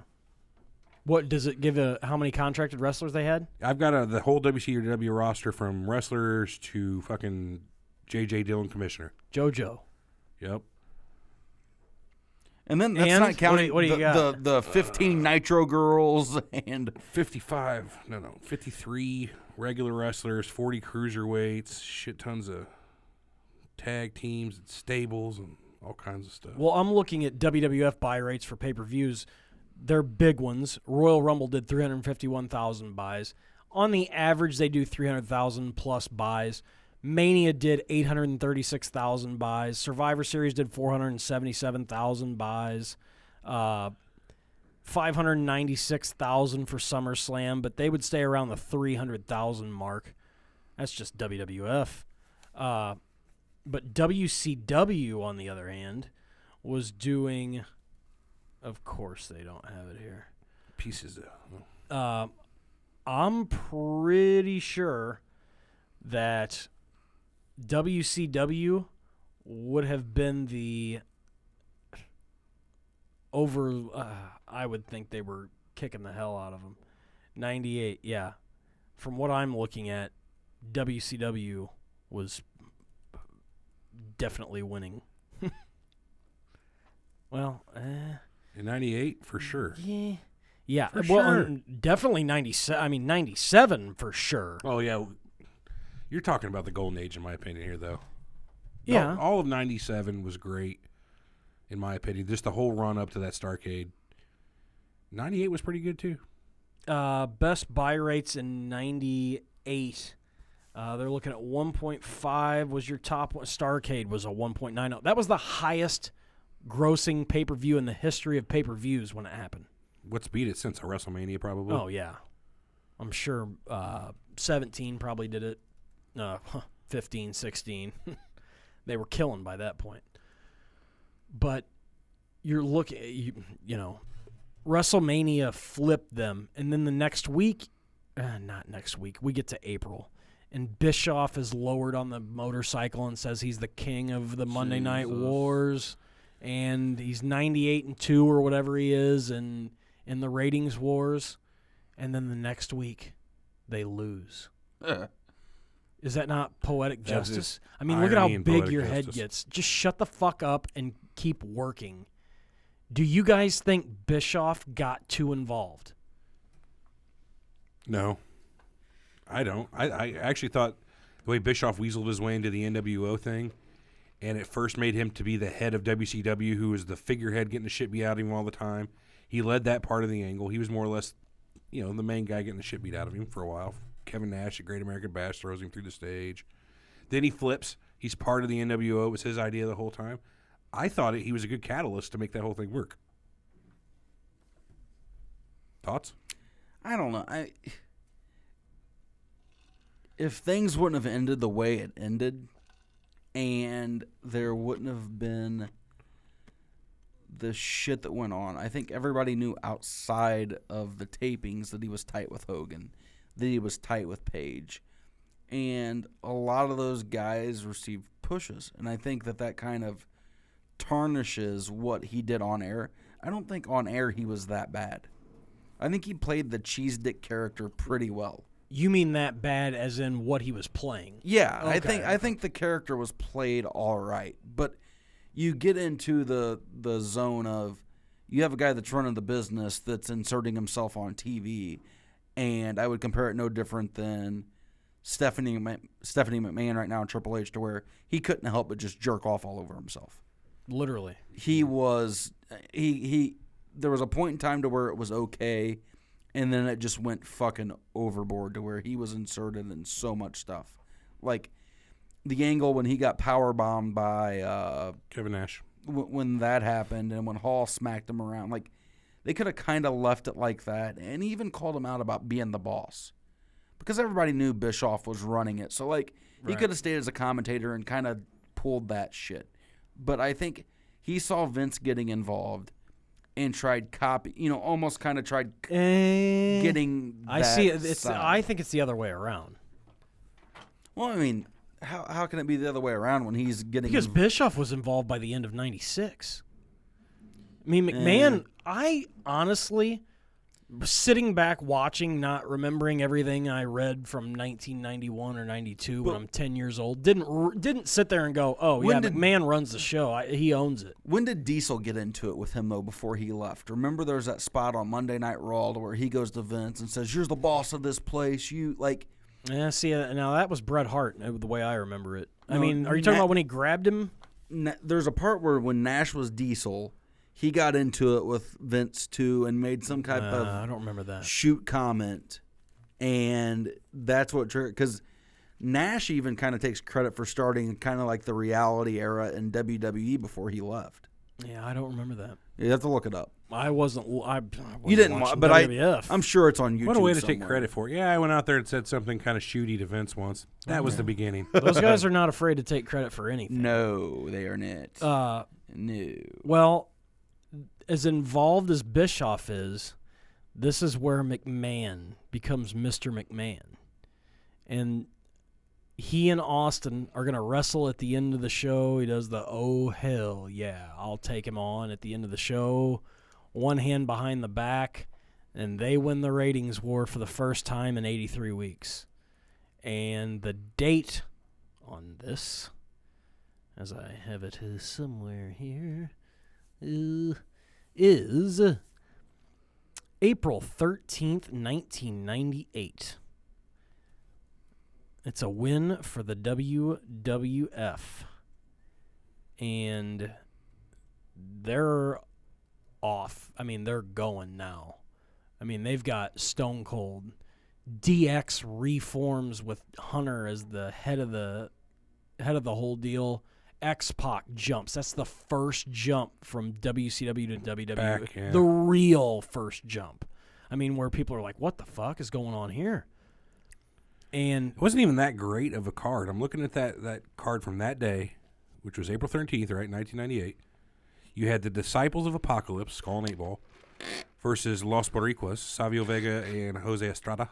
Speaker 5: What does it give? How many contracted wrestlers they had?
Speaker 1: I've got the whole WCW roster from wrestlers to fucking J.J. Dillon commissioner.
Speaker 5: JoJo.
Speaker 1: Yep.
Speaker 2: And then that's not counting
Speaker 5: what do you got?
Speaker 2: the 15 Nitro girls and
Speaker 1: 53 regular wrestlers, 40 cruiserweights, shit tons of tag teams and stables and all kinds of stuff.
Speaker 5: Well, I'm looking at WWF buy rates for pay-per-views. They're big ones. Royal Rumble did 351,000 buys. On the average, they do 300,000 plus buys. Mania did 836,000 buys. Survivor Series did 477,000 buys. 596,000 for SummerSlam, but they would stay around the 300,000 mark. That's just WWF. But WCW, on the other hand, was doing... Of course they don't have it here.
Speaker 1: Pieces of...
Speaker 5: I'm pretty sure that WCW would have been the I would think they were kicking the hell out of them. 98, yeah. From what I'm looking at, WCW was definitely winning. Well,
Speaker 1: in 98, for sure.
Speaker 5: yeah. Yeah,
Speaker 1: For
Speaker 5: well,
Speaker 1: sure.
Speaker 5: Definitely 97. I mean, 97 for sure.
Speaker 1: Oh, yeah. You're talking about the golden age, in my opinion, here, though.
Speaker 5: Yeah.
Speaker 1: All of 97 was great, in my opinion. Just the whole run up to that Starrcade. 98 was pretty good, too.
Speaker 5: Best buy rates in 98. They're looking at 1.5 was your top one. Starrcade was a 1.90. That was the highest grossing pay-per-view in the history of pay-per-views when it happened.
Speaker 1: What's beat it since a WrestleMania, probably?
Speaker 5: Oh, yeah. I'm sure 17 probably did it. 15, 16. They were killing by that point. But you're looking, you know, WrestleMania flipped them. And then the next week, not next week, we get to April. And Bischoff is lowered on the motorcycle and says he's the king of the Monday Night Wars. And he's 98-2 or whatever he is in the ratings wars. And then the next week, they lose. Is that not poetic
Speaker 1: That's
Speaker 5: justice?
Speaker 1: just
Speaker 5: I mean, look at how
Speaker 1: irony and
Speaker 5: big
Speaker 1: poetic
Speaker 5: your head
Speaker 1: justice.
Speaker 5: gets. Just shut the fuck up and keep working. Do you guys think Bischoff got too involved?
Speaker 1: No. I don't. I actually thought the way Bischoff weaseled his way into the NWO thing, and it first made him to be the head of WCW, who was the figurehead getting the shit beat out of him all the time. He led that part of the angle. He was more or less, you know, the main guy getting the shit beat out of him for a while. Kevin Nash at Great American Bash throws him through the stage. Then he flips. He's part of the NWO. It was his idea the whole time. I thought he was a good catalyst to make that whole thing work. Thoughts?
Speaker 2: I don't know. If things wouldn't have ended the way it ended, and there wouldn't have been the shit that went on, I think everybody knew outside of the tapings that he was tight with Hogan, that he was tight with Page, and a lot of those guys received pushes, and I think that kind of tarnishes what he did on air. I don't think on air he was that bad. I think he played the cheese dick character pretty well.
Speaker 5: You mean that bad as in what he was playing?
Speaker 2: Yeah,
Speaker 5: Okay.
Speaker 2: I think the character was played all right, but you get into the zone of you have a guy that's running the business that's inserting himself on TV, and I would compare it no different than Stephanie McMahon right now in Triple H, to where he couldn't help but just jerk off all over himself.
Speaker 5: Literally.
Speaker 2: He was there was a point in time to where it was okay, and then it just went fucking overboard to where he was inserted in so much stuff. Like the angle when he got powerbombed by
Speaker 1: Kevin Nash.
Speaker 2: when that happened, and when Hall smacked him around. Like, they could have kind of left it like that, and he even called him out about being the boss. Because everybody knew Bischoff was running it. So, like, he could have stayed as a commentator and kind of pulled that shit. But I think he saw Vince getting involved and tried almost kind of tried getting
Speaker 5: I
Speaker 2: that
Speaker 5: see it.
Speaker 2: side.
Speaker 5: I think it's the other way around.
Speaker 2: Well, I mean, how can it be the other way around when he's getting
Speaker 5: Because Bischoff was involved by the end of '96. I mean, McMahon, I honestly, sitting back watching, not remembering everything I read from 1991 or 92 when I'm 10 years old, didn't sit there and go, oh,
Speaker 2: When
Speaker 5: yeah,
Speaker 2: did-
Speaker 5: McMahon runs the show. He owns it.
Speaker 2: When did Diesel get into it with him, though, before he left? Remember there's that spot on Monday Night Raw where he goes to Vince and says, you're the boss of this place.
Speaker 5: Yeah, see, now that was Bret Hart, the way I remember it. I
Speaker 2: No,
Speaker 5: mean, are you talking about when he grabbed him?
Speaker 2: There's a part where when Nash was Diesel, he got into it with Vince, too, and made some type of
Speaker 5: I don't remember that.
Speaker 2: shoot comment. And that's what triggered, because Nash even kind of takes credit for starting kind of like the reality era in WWE before he left.
Speaker 5: Yeah, I don't remember that.
Speaker 2: You have to look it up.
Speaker 5: I wasn't.
Speaker 2: You didn't,
Speaker 5: watching
Speaker 2: but
Speaker 5: WWF.
Speaker 2: I'm sure it's on YouTube.
Speaker 1: What a way to take
Speaker 2: somewhere.
Speaker 1: credit for it. Yeah, I went out there and said something kind of shooty to Vince once. That was the beginning.
Speaker 5: Those guys are not afraid to take credit for anything.
Speaker 2: No, they are not. No.
Speaker 5: Well, as involved as Bischoff is, this is where McMahon becomes Mr. McMahon. And he and Austin are going to wrestle at the end of the show. He does the, oh, hell, yeah, I'll take him on at the end of the show. One hand behind the back, and they win the ratings war for the first time in 83 weeks. And the date on this, as I have it somewhere here, is April 13th, 1998. It's a win for the WWF. And they're off. I mean, they're going now. I mean, they've got Stone Cold. DX reforms with Hunter as the head of the whole deal. X-Pac jumps. That's the first jump from WCW to WWE.
Speaker 1: Back, yeah.
Speaker 5: The real first jump. I mean, where people are like, what the fuck is going on here? And
Speaker 1: It wasn't even that great of a card. I'm looking at that card from that day, which was April 13th, right, 1998. You had the Disciples of Apocalypse, Skull and 8-Ball, versus Los Boricuas, Savio Vega and Jose Estrada,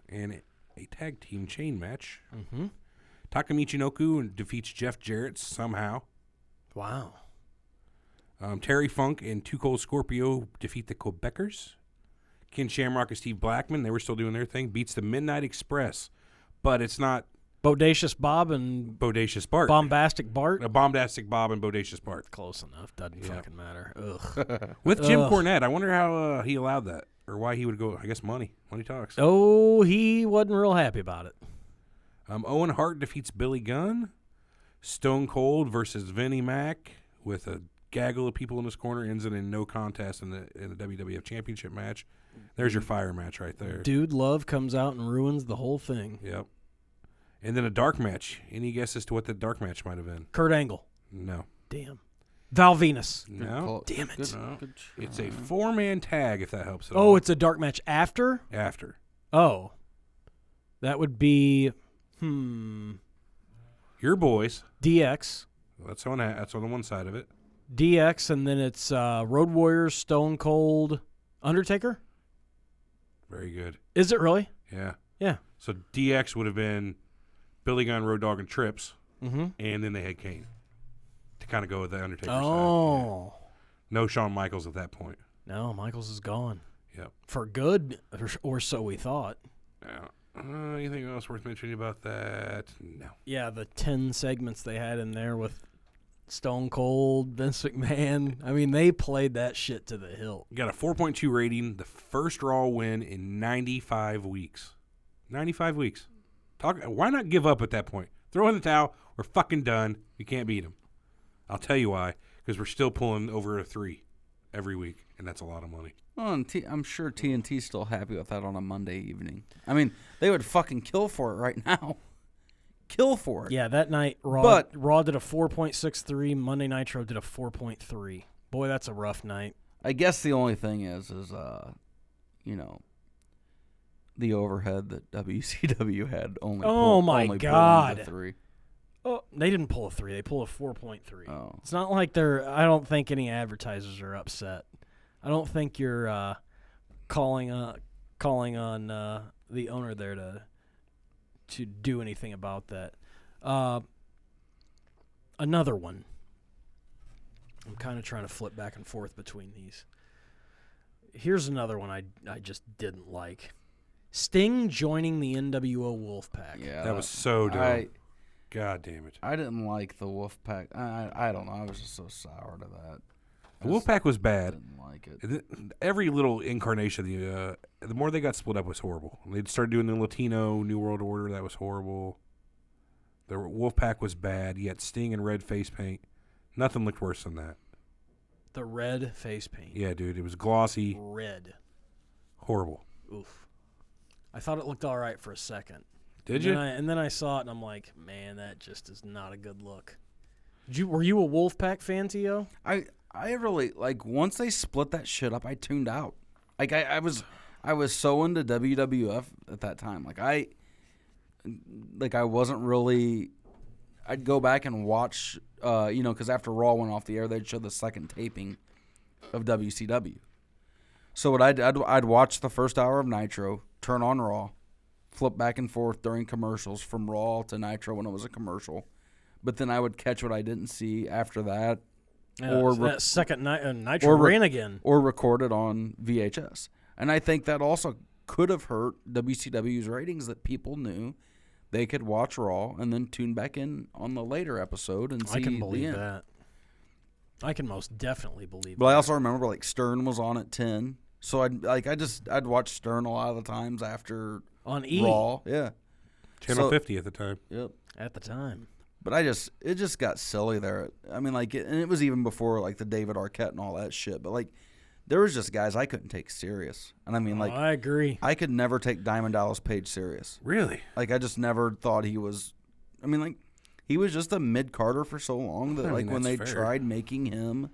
Speaker 1: and a tag team chain match.
Speaker 5: mm-hmm.
Speaker 1: Takamichi Inoku defeats Jeff Jarrett somehow.
Speaker 5: Wow.
Speaker 1: Terry Funk and Too Cold Scorpio defeat the Quebecers. Ken Shamrock and Steve Blackman, they were still doing their thing, beats the Midnight Express. But it's not
Speaker 5: Bodacious Bob and
Speaker 1: Bodacious Bart.
Speaker 5: Bombastic Bart.
Speaker 1: Bombastic Bob and Bodacious Bart.
Speaker 5: Close enough. Doesn't
Speaker 1: Yeah.
Speaker 5: fucking matter. Ugh.
Speaker 1: With Jim
Speaker 5: Ugh.
Speaker 1: Cornette. I wonder how he allowed that. Or why he would go, I guess money. Money talks.
Speaker 5: Oh, he wasn't real happy about it.
Speaker 1: Owen Hart defeats Billy Gunn. Stone Cold versus Vinnie Mac with a gaggle of people in his corner ends it in no contest in the WWF Championship match. There's your fire match right there.
Speaker 5: Dude Love comes out and ruins the whole thing.
Speaker 1: Yep. And then a dark match. Any guess as to what the dark match might have been?
Speaker 5: Kurt Angle.
Speaker 1: No.
Speaker 5: Damn. Val Venus.
Speaker 1: No.
Speaker 5: Damn it.
Speaker 1: No. It's a 4-man tag, if that helps at all.
Speaker 5: Oh, it's a dark match after?
Speaker 1: After.
Speaker 5: Oh. That would be,
Speaker 1: Your boys.
Speaker 5: DX.
Speaker 1: That's on the one side of it.
Speaker 5: DX, and then it's Road Warriors, Stone Cold, Undertaker?
Speaker 1: Very good.
Speaker 5: Is it really?
Speaker 1: Yeah.
Speaker 5: Yeah.
Speaker 1: So DX would have been Billy Gunn, Road Dogg, and Trips,
Speaker 5: Mm-hmm.
Speaker 1: and then they had Kane to kind of go with the Undertaker side.
Speaker 5: Oh.
Speaker 1: Yeah. No Shawn Michaels at that point.
Speaker 5: No, Michaels is gone.
Speaker 1: Yep.
Speaker 5: For good, or so we thought.
Speaker 1: Yeah. Anything else worth mentioning about that? No.
Speaker 5: Yeah, the 10 segments they had in there with Stone Cold, Vince McMahon. I mean, they played that shit to the hilt.
Speaker 1: Got a 4.2 rating, the first Raw win in 95 weeks. 95 weeks. Why not give up at that point? Throw in the towel. We're fucking done. We can't beat them. I'll tell you why. Because we're still pulling over a 3 every week, and that's a lot of money.
Speaker 2: Well, and I'm sure TNT's still happy with that on a Monday evening. I mean, they would fucking kill for it right now. Kill for it.
Speaker 5: Yeah, that night, Raw did a 4.63. Monday Nitro did a 4.3. Boy, that's a rough night.
Speaker 2: I guess the only thing is the overhead that WCW had only.
Speaker 5: Oh, my
Speaker 2: only
Speaker 5: God.
Speaker 2: pulled into 3.
Speaker 5: Oh, they didn't pull a 3. They pulled a 4.3.
Speaker 2: Oh.
Speaker 5: It's not like they're. I don't think any advertisers are upset. I don't think you're calling on the owner there to do anything about that. Another one. I'm kind of trying to flip back and forth between these. Here's another one I just didn't like. Sting joining the NWO Wolfpack.
Speaker 2: Yeah,
Speaker 1: That was so dumb. God damn it.
Speaker 2: I didn't like the Wolfpack. I don't know. I was just so sour to that.
Speaker 1: The Wolfpack was
Speaker 2: I
Speaker 1: bad.
Speaker 2: didn't like it.
Speaker 1: Every little incarnation of the more they got split up was horrible. They started doing the Latino New World Order. That was horrible. The Wolfpack was bad. You had Sting and red face paint. Nothing looked worse than that.
Speaker 5: The red face paint.
Speaker 1: Yeah, dude. It was glossy.
Speaker 5: Red.
Speaker 1: Horrible.
Speaker 5: Oof. I thought it looked all right for a second.
Speaker 1: Did you?
Speaker 5: And then I saw it, and I'm like, man, that just is not a good look. Were you a Wolfpack fan, T.O.?
Speaker 2: I really once they split that shit up, I tuned out. Like I was so into WWF at that time. I wasn't really. I'd go back and watch, because after Raw went off the air, they'd show the second taping of WCW. So what I'd watch the first hour of Nitro, turn on Raw, flip back and forth during commercials from Raw to Nitro when it was a commercial, but then I would catch what I didn't see after that.
Speaker 5: Or that second Nitro ran again.
Speaker 2: Or recorded on VHS. And I think that also could have hurt WCW's ratings, that people knew they could watch Raw and then tune back in on the later episode and see
Speaker 5: I can
Speaker 2: the
Speaker 5: believe
Speaker 2: end.
Speaker 5: that. I can most definitely believe
Speaker 2: But
Speaker 5: that.
Speaker 2: I also remember Stern was on at 10. So I'd watch Stern a lot of the times after
Speaker 5: on E.
Speaker 2: Raw. Yeah.
Speaker 1: Channel 50 at the time.
Speaker 2: Yep.
Speaker 5: At the time.
Speaker 2: But it just got silly there. I mean, and it was even before the David Arquette and all that shit. But there was just guys I couldn't take serious. And I mean,
Speaker 5: I agree.
Speaker 2: I could never take Diamond Dallas Page serious.
Speaker 1: Really?
Speaker 2: I just never thought he was. I mean, he was just a mid Carter for so long that when
Speaker 1: that's
Speaker 2: they
Speaker 1: fair.
Speaker 2: tried making him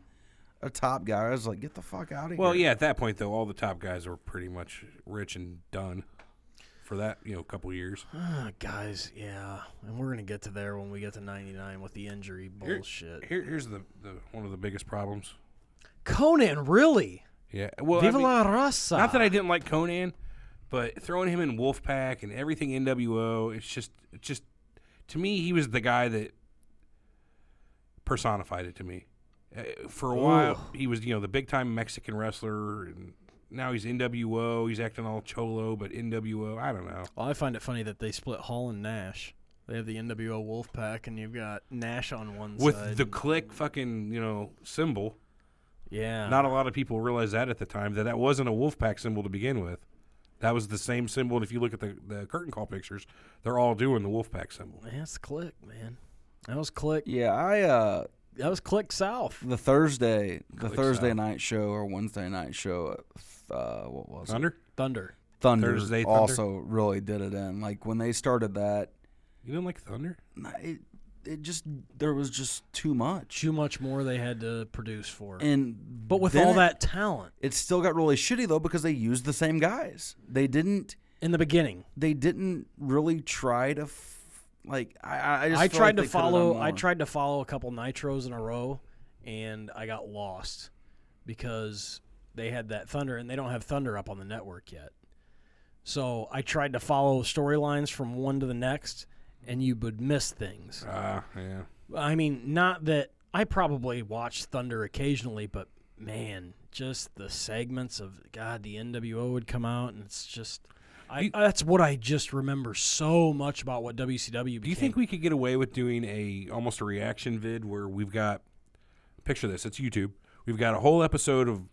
Speaker 2: a top guy, I was like, get the fuck out of here.
Speaker 1: Well, yeah, at that point, though, all the top guys were pretty much rich and done for that, couple years.
Speaker 5: Guys, yeah. And we're going to get to there when we get to 99 with the injury bullshit.
Speaker 1: Here's the one of the biggest problems.
Speaker 5: Conan, really?
Speaker 1: Yeah. Well,
Speaker 5: Viva la raza.
Speaker 1: not that I didn't like Conan, but throwing him in Wolfpack and everything NWO, it's just to me, he was the guy that personified it to me. For a while, he was, the big-time Mexican wrestler, and now he's NWO. He's acting all cholo, but NWO, I don't know.
Speaker 5: Well, I find it funny that they split Hall and Nash. They have the NWO Wolfpack, and you've got Nash on one
Speaker 1: With
Speaker 5: side.
Speaker 1: the click fucking, symbol.
Speaker 5: Yeah.
Speaker 1: Not a lot of people realized that at the time, that wasn't a Wolfpack symbol to begin with. That was the same symbol, and if you look at the curtain call pictures, they're all doing the Wolfpack symbol.
Speaker 5: Man, that's click, man. That was click.
Speaker 2: Yeah,
Speaker 5: That was click south.
Speaker 2: the Thursday
Speaker 1: South.
Speaker 2: night show or Wednesday night show, what was it?
Speaker 1: Thunder?
Speaker 5: Thunder.
Speaker 2: Thunder
Speaker 1: Thursday Thunder?
Speaker 2: also really did it in. When they started that,
Speaker 1: You didn't like Thunder?
Speaker 2: there was just too much.
Speaker 5: Too much more they had to produce for.
Speaker 2: But
Speaker 5: with all that talent.
Speaker 2: it still got really shitty though because they used the same guys. They didn't
Speaker 5: In the beginning.
Speaker 2: really try to I just
Speaker 5: I
Speaker 2: feel
Speaker 5: tried
Speaker 2: like
Speaker 5: to
Speaker 2: they could've done
Speaker 5: follow.
Speaker 2: more.
Speaker 5: I tried to follow a couple nitros in a row, and I got lost because they had that Thunder, and they don't have Thunder up on the network yet. So I tried to follow storylines from one to the next, and you would miss things.
Speaker 1: Yeah.
Speaker 5: I mean, not that I probably watched Thunder occasionally, but man, just the segments of the NWO would come out, and it's just. That's what I just remember so much about what WCW became.
Speaker 1: Do you think we could get away with doing almost a reaction vid where we've got, picture this, it's YouTube, we've got a whole episode of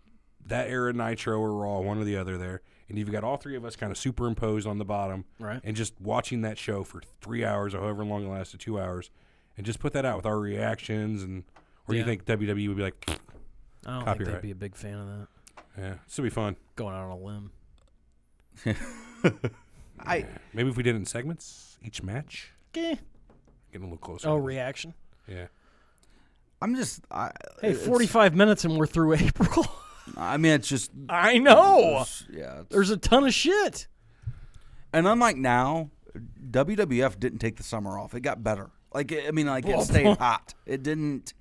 Speaker 1: that era Nitro or Raw, one or the other there, and you've got all three of us kind of superimposed on the bottom,
Speaker 5: right?
Speaker 1: And just watching that show for 3 hours or however long it lasted, 2 hours, and just put that out with our reactions, or do you think WWE would be like,
Speaker 5: I don't think
Speaker 1: copyright?
Speaker 5: they'd be a big fan of that.
Speaker 1: Yeah, this would be fun.
Speaker 5: Going out on a limb.
Speaker 1: Maybe if we did it in segments, each match,
Speaker 5: Eh.
Speaker 1: getting a little closer.
Speaker 5: Oh, reaction.
Speaker 1: Yeah.
Speaker 2: I'm just
Speaker 5: Hey, 45 minutes and we're through April.
Speaker 2: I mean, it's just
Speaker 5: I know.
Speaker 2: yeah.
Speaker 5: There's a ton of shit.
Speaker 2: And unlike now, WWF didn't take the summer off. It got better. Like, it stayed hot. It didn't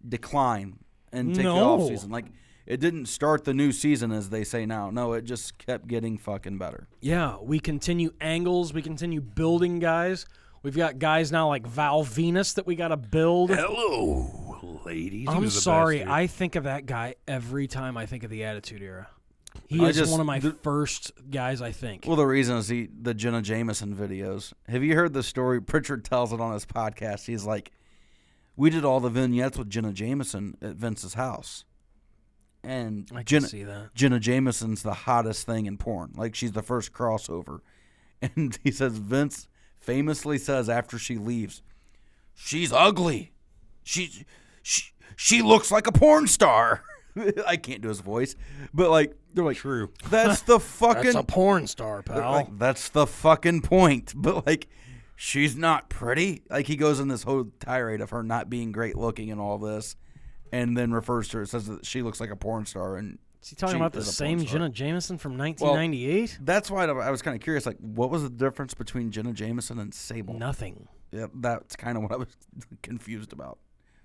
Speaker 2: decline and take the off season. Like, it didn't start the new season, as they say now. No, it just kept getting fucking better.
Speaker 5: Yeah, we continue angles. We continue building guys. We've got guys now like Val Venus that we got to build.
Speaker 1: Hello, ladies.
Speaker 5: I'm sorry. I think of that guy every time I think of the Attitude Era. He is one of my first guys I think.
Speaker 2: Well, the reason is the Jenna Jameson videos. Have you heard the story? Pritchard tells it on his podcast. He's like, we did all the vignettes with Jenna Jameson at Vince's house. And
Speaker 5: I can see that.
Speaker 2: Jenna Jameson's the hottest thing in porn. Like, she's the first crossover. And he says Vince famously says after she leaves, she's ugly. She looks like a porn star. I can't do his voice, but like they're like,
Speaker 1: true.
Speaker 2: That's the fucking.
Speaker 5: That's a porn star, pal.
Speaker 2: Like, that's the fucking point. But like, she's not pretty. Like, he goes in this whole tirade of her not being great looking and all this, and then refers to her, says that she looks like a porn star. And
Speaker 5: is he talking about the same Jenna Jameson from 1998?
Speaker 2: Well, that's why I was kind of curious. Like, what was the difference between Jenna Jameson and Sable?
Speaker 5: Nothing.
Speaker 2: Yeah, that's kind of what I was confused about.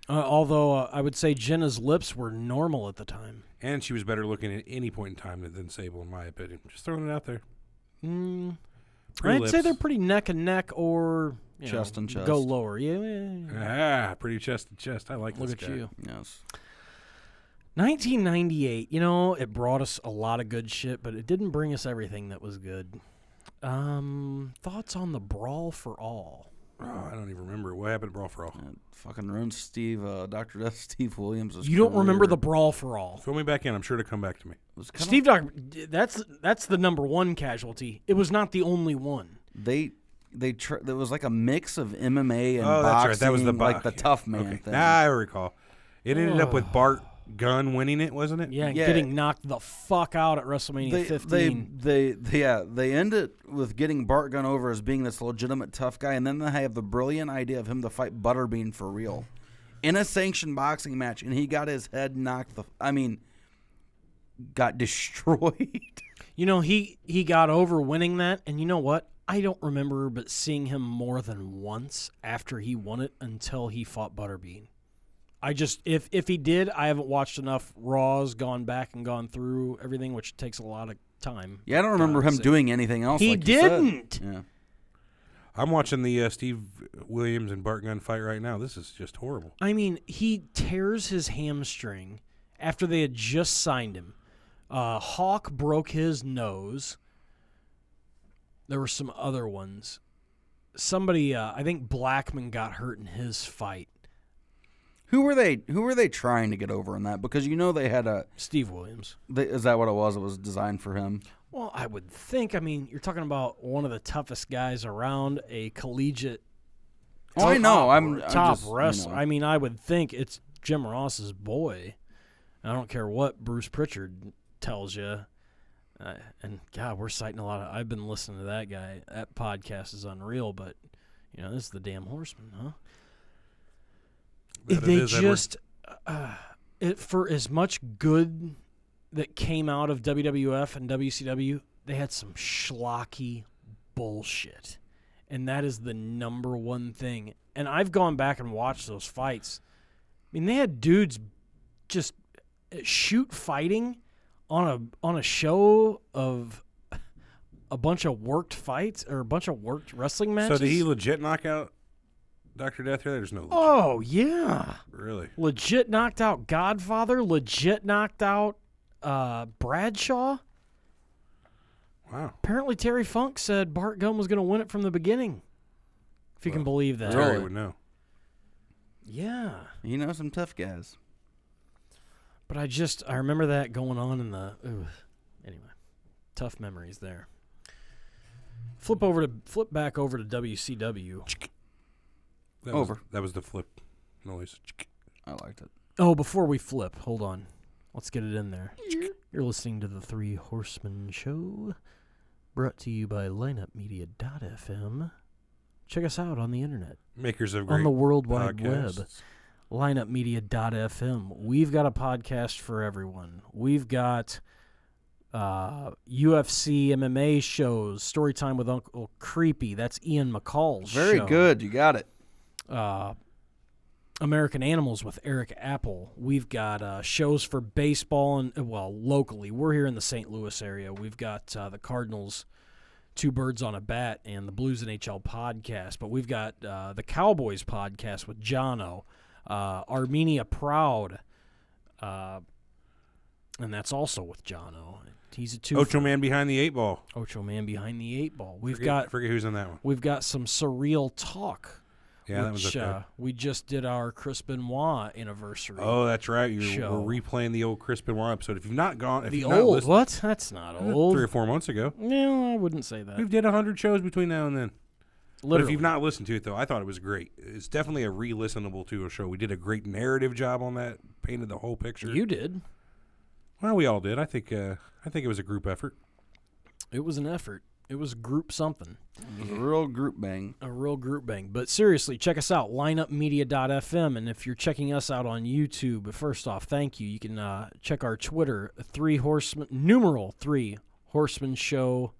Speaker 5: Although I would say Jenna's lips were normal at the time.
Speaker 1: And she was better looking at any point in time than Sable, in my opinion. Just throwing it out there.
Speaker 5: I'd say they're pretty neck and neck, or
Speaker 2: chest and chest.
Speaker 5: Go lower. Yeah.
Speaker 1: Pretty chest to chest. I like
Speaker 5: Look
Speaker 1: this
Speaker 5: at
Speaker 1: guy.
Speaker 5: you.
Speaker 2: Yes.
Speaker 5: 1998. It brought us a lot of good shit, but it didn't bring us everything that was good. Thoughts on the Brawl for All?
Speaker 1: Oh, I don't even remember. What happened at Brawl for All?
Speaker 2: Fucking ruined Dr. Death Steve Williams.
Speaker 5: You don't remember the Brawl for All?
Speaker 1: Fill me back in. I'm sure to come back to me.
Speaker 5: Steve Dr. That's the number one casualty. It was not the only one.
Speaker 2: There was like a mix of MMA and boxing.
Speaker 1: That's right. That was
Speaker 2: like the tough man thing.
Speaker 1: I recall. It ended up with Bart Gunn winning it, wasn't it?
Speaker 5: Yeah, getting knocked the fuck out at WrestleMania 15.
Speaker 2: They end it with getting Bart Gunn over as being this legitimate tough guy, and then they have the brilliant idea of him to fight Butterbean for real in a sanctioned boxing match, and he got his head knocked got destroyed.
Speaker 5: He got over winning that, and you know what? I don't remember but seeing him more than once after he won it until he fought Butterbean. I just, if he did, I haven't watched enough Raws, gone back and gone through everything, which takes a lot of time.
Speaker 2: Yeah, I don't remember him doing anything else.
Speaker 5: He
Speaker 2: like
Speaker 5: didn't.
Speaker 2: Yeah.
Speaker 1: I'm watching the Steve Williams and Bart Gunn fight right now. This is just horrible.
Speaker 5: I mean, he tears his hamstring after they had just signed him. Hawk broke his nose. There were some other ones. Somebody, I think Blackman got hurt in his fight.
Speaker 2: Who were they trying to get over in that? Because they had a
Speaker 5: Steve Williams.
Speaker 2: Is that what it was? It was designed for him.
Speaker 5: Well, I would think. I mean, you're talking about one of the toughest guys around, a collegiate.
Speaker 2: Oh, I know. I'm
Speaker 5: top
Speaker 2: just,
Speaker 5: wrestler. I mean, I would think it's Jim Ross's boy. I don't care what Bruce Pritchard tells you. And God, we're citing a lot of. I've been listening to that guy. That podcast is unreal. But this is the damn Horseman, huh? They just, for as much good that came out of WWF and WCW, they had some schlocky bullshit. And that is the number one thing. And I've gone back and watched those fights. I mean, they had dudes just shoot fighting on a show of a bunch of worked fights or a bunch of worked wrestling matches.
Speaker 1: So did he legit knock out Dr. Death here? There's no legit.
Speaker 5: Oh, yeah.
Speaker 1: Really?
Speaker 5: Legit knocked out Godfather. Legit knocked out Bradshaw.
Speaker 1: Wow.
Speaker 5: Apparently Terry Funk said Bart Gunn was going to win it from the beginning. If you can believe that.
Speaker 1: Terry would know.
Speaker 5: Yeah.
Speaker 2: You know some tough guys.
Speaker 5: But I remember that going on in the... Anyway, tough memories there. Flip back over to WCW.
Speaker 1: That was the flip noise.
Speaker 2: I liked it.
Speaker 5: Oh, before we flip, hold on. Let's get it in there. You're listening to the Three Horsemen Show, brought to you by lineupmedia.fm. Check us out on the internet.
Speaker 1: Makers of great
Speaker 5: on the World Wide
Speaker 1: podcasts.
Speaker 5: Web. lineupmedia.fm. We've got a podcast for everyone. We've got UFC, MMA shows, Storytime with Uncle Creepy. That's Ian McCall's
Speaker 2: Very
Speaker 5: show.
Speaker 2: good. You got it.
Speaker 5: American Animals with Eric Apple. We've got shows for baseball and, locally. We're here in the St. Louis area. We've got the Cardinals, Two Birds on a Bat, and the Blues NHL podcast. But we've got the Cowboys podcast with Jono, Armenia Proud, and that's also with Jono. He's a two.
Speaker 1: Ocho Man Behind the 8 Ball.
Speaker 5: Ocho Man Behind the 8 Ball.
Speaker 1: Forget who's in that one.
Speaker 5: We've got some Surreal Talk.
Speaker 1: Yeah, that was okay.
Speaker 5: We just did our Chris Benoit anniversary.
Speaker 1: Oh, that's right. We're replaying the old Chris Benoit episode. If you've not gone,
Speaker 5: What? That's not old.
Speaker 1: 3 or 4 months ago.
Speaker 5: No, I wouldn't say that.
Speaker 1: We've did 100 shows between now and then.
Speaker 5: Literally.
Speaker 1: But if you've not listened to it, though, I thought it was great. It's definitely a re-listenable to a show. We did a great narrative job on that. Painted the whole picture.
Speaker 5: You did.
Speaker 1: Well, we all did. I think it was a group effort.
Speaker 5: It was an effort. It was group something.
Speaker 2: It was a real group bang.
Speaker 5: A real group bang. But seriously, check us out, lineupmedia.fm. And if you're checking us out on YouTube, first off, thank you. You can check our Twitter, 3 Horsemen Show.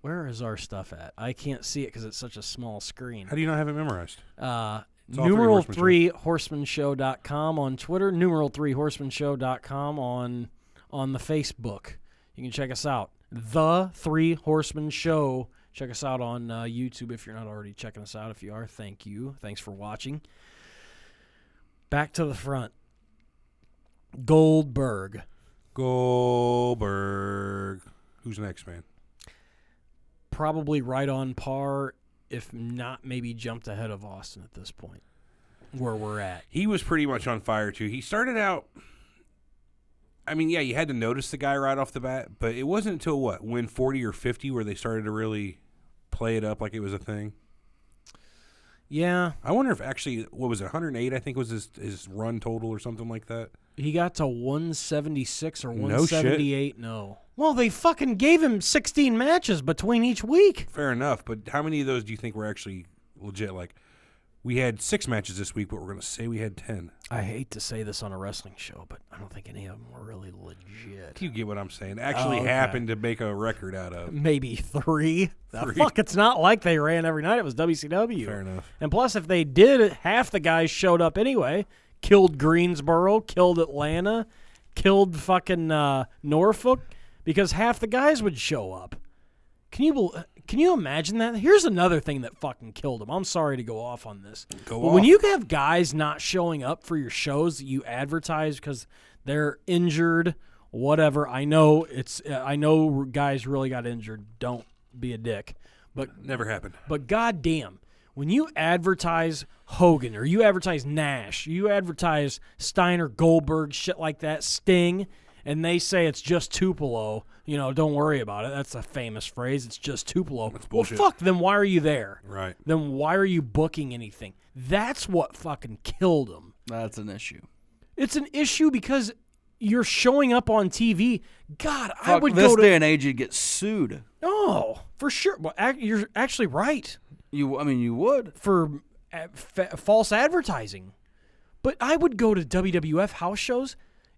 Speaker 5: Where is our stuff at? I can't see it because it's such a small screen.
Speaker 1: How do you not have it memorized?
Speaker 5: Numeral 3horsemenshow.com on Twitter, numeral 3horsemenshow.com on the Facebook. You can check us out. The 3 Horsemen Show. Check us out on YouTube if you're not already checking us out. If you are, thank you. Thanks for watching. Back to the front. Goldberg.
Speaker 1: Who's next, man?
Speaker 5: Probably right on par, if not maybe jumped ahead of Austin at this point, where we're at.
Speaker 1: He was pretty much on fire, too. He started out... I mean, yeah, you had to notice the guy right off the bat, but it wasn't until, win 40 or 50 where they started to really play it up like it was a thing?
Speaker 5: Yeah.
Speaker 1: I wonder if actually, 108, I think was his run total or something like that?
Speaker 5: He got to 176 or
Speaker 1: No
Speaker 5: 178. No. Well, they fucking gave him 16 matches between each week.
Speaker 1: Fair enough, but how many of those do you think were actually legit? Like, we had 6 matches this week, but we're going to say we had 10.
Speaker 5: I hate to say this on a wrestling show, but I don't think any of them were really legit.
Speaker 1: You get what I'm saying. Actually happened to make a record out of.
Speaker 5: Maybe 3. Fuck, it's not like they ran every night. It was WCW.
Speaker 1: Fair enough.
Speaker 5: And plus, if they did, half the guys showed up anyway. Killed Greensboro, killed Atlanta, killed fucking Norfolk, because half the guys would show up. Can you imagine that? Here's another thing that fucking killed him. I'm sorry to go off on this. When you have guys not showing up for your shows that you advertise because they're injured, whatever. I know guys really got injured. Don't be a dick. But
Speaker 1: never happened.
Speaker 5: But goddamn, when you advertise Hogan or you advertise Nash, you advertise Steiner, Goldberg, shit like that, Sting, and they say it's just Tupelo, don't worry about it. That's a famous phrase. It's just Tupelo.
Speaker 1: That's bullshit.
Speaker 5: Well, fuck, then why are you there?
Speaker 1: Right.
Speaker 5: Then why are you booking anything? That's what fucking killed him.
Speaker 2: That's an issue.
Speaker 5: It's an issue because you're showing up on TV. God,
Speaker 2: Fuck,
Speaker 5: I would
Speaker 2: this
Speaker 5: go to...
Speaker 2: day and age, you'd get sued.
Speaker 5: Oh, for sure. Well, you're actually right.
Speaker 2: You would.
Speaker 5: For false advertising. But I would go to WWF house shows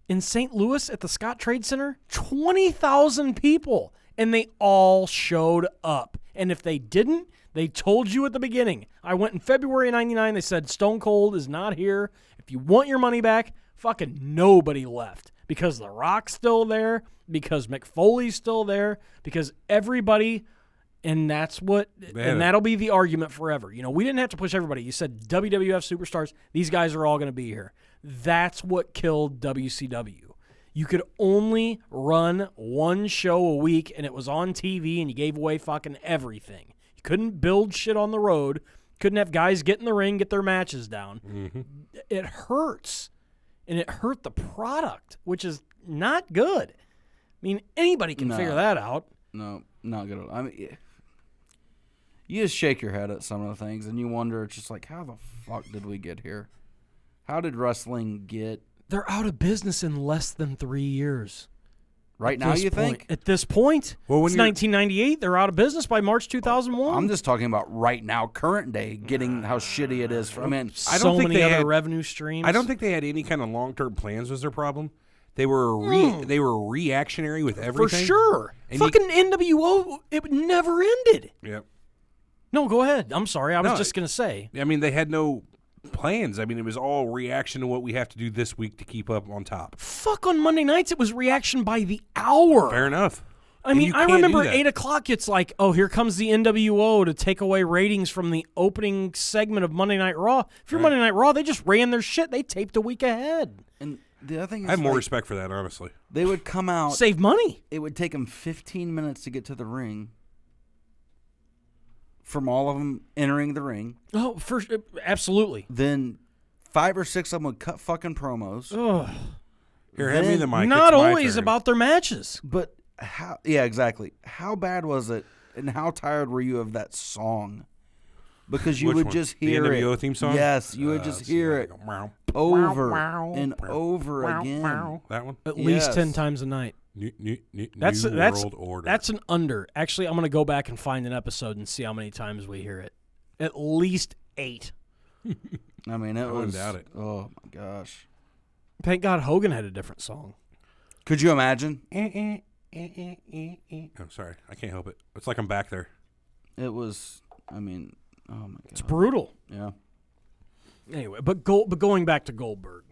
Speaker 5: in St. Louis at the Scott Trade Center, 20,000 people, and they all showed up. And if they didn't, they told you at the beginning. I went in February of 99. They said Stone Cold is not here. If you want your money back, fucking nobody left. Because The Rock's still there, because Mick Foley's still there, because everybody... And that's what, and that'll be the argument forever. We didn't have to push everybody. You said WWF superstars, these guys are all going to be here. That's what killed WCW. You could only run one show a week, and it was on TV, and you gave away fucking everything. You couldn't build shit on the road. Couldn't have guys get in the ring, get their matches down. Mm-hmm. It hurts, and it hurt the product, which is not good. I mean, anybody can figure that out.
Speaker 2: No, not good. I mean, you just shake your head at some of the things, and you wonder, it's just like, how the fuck did we get here? How did wrestling get...
Speaker 5: They're out of business in less than 3 years.
Speaker 2: Right now, you think?
Speaker 5: At this point?
Speaker 1: Well,
Speaker 5: it's 1998. They're out of business by March 2001.
Speaker 2: I'm just talking about right now, current day, getting how shitty it is. I mean,
Speaker 1: I don't think
Speaker 5: many
Speaker 1: they
Speaker 5: other
Speaker 1: had
Speaker 5: revenue streams.
Speaker 1: I don't think they had any kind of long-term plans was their problem. They were reactionary with everything.
Speaker 5: For sure.
Speaker 1: And
Speaker 5: fucking NWO, it never ended.
Speaker 1: Yep.
Speaker 5: No, go ahead. I'm sorry. I was
Speaker 1: No,
Speaker 5: just going to say.
Speaker 1: I mean, they had no plans. I mean, it was all reaction to what we have to do this week to keep up on top.
Speaker 5: Fuck, on Monday nights, it was reaction by the hour.
Speaker 1: Fair enough.
Speaker 5: I
Speaker 1: And
Speaker 5: mean,
Speaker 1: you
Speaker 5: I
Speaker 1: can't
Speaker 5: remember
Speaker 1: do
Speaker 5: at
Speaker 1: that.
Speaker 5: 8 o'clock, it's like, oh, here comes the NWO to take away ratings from the opening segment of Monday Night Raw. If you're Monday Night Raw, they just ran their shit. They taped a week ahead.
Speaker 2: And the other thing is,
Speaker 1: I have more
Speaker 2: like,
Speaker 1: respect for that, honestly.
Speaker 2: they would come out.
Speaker 5: Save money.
Speaker 2: It would take them 15 minutes to get to the ring. From all of them entering the ring,
Speaker 5: Oh, absolutely.
Speaker 2: then 5 or 6 of them would cut fucking promos.
Speaker 5: Ugh.
Speaker 1: Here, hand me
Speaker 2: Then-
Speaker 1: the mic.
Speaker 5: Not
Speaker 1: It's my
Speaker 5: always
Speaker 1: turn.
Speaker 5: about their matches.
Speaker 2: But how? Yeah, exactly. How bad was it, and how tired were you of that song? Because you
Speaker 1: Which
Speaker 2: would
Speaker 1: one?
Speaker 2: just
Speaker 1: The
Speaker 2: hear
Speaker 1: NWO
Speaker 2: it.
Speaker 1: theme song?
Speaker 2: Yes, you would just hear it over and over again.
Speaker 1: That one?
Speaker 5: At least
Speaker 2: Yes.
Speaker 5: 10 times a night.
Speaker 1: New
Speaker 5: That's
Speaker 1: World Order.
Speaker 5: That's an under. Actually, I'm going to go back and find an episode and see how many times we hear it. At least 8.
Speaker 2: I mean, it
Speaker 1: wouldn't
Speaker 2: was.
Speaker 1: doubt it.
Speaker 2: Oh my gosh!
Speaker 5: Thank God Hogan had a different song.
Speaker 2: Could you imagine?
Speaker 1: I'm sorry. I can't help it. It's like I'm back there.
Speaker 2: It was. I mean, oh my god!
Speaker 5: It's brutal.
Speaker 2: Yeah.
Speaker 5: Anyway, but going back to Goldberg,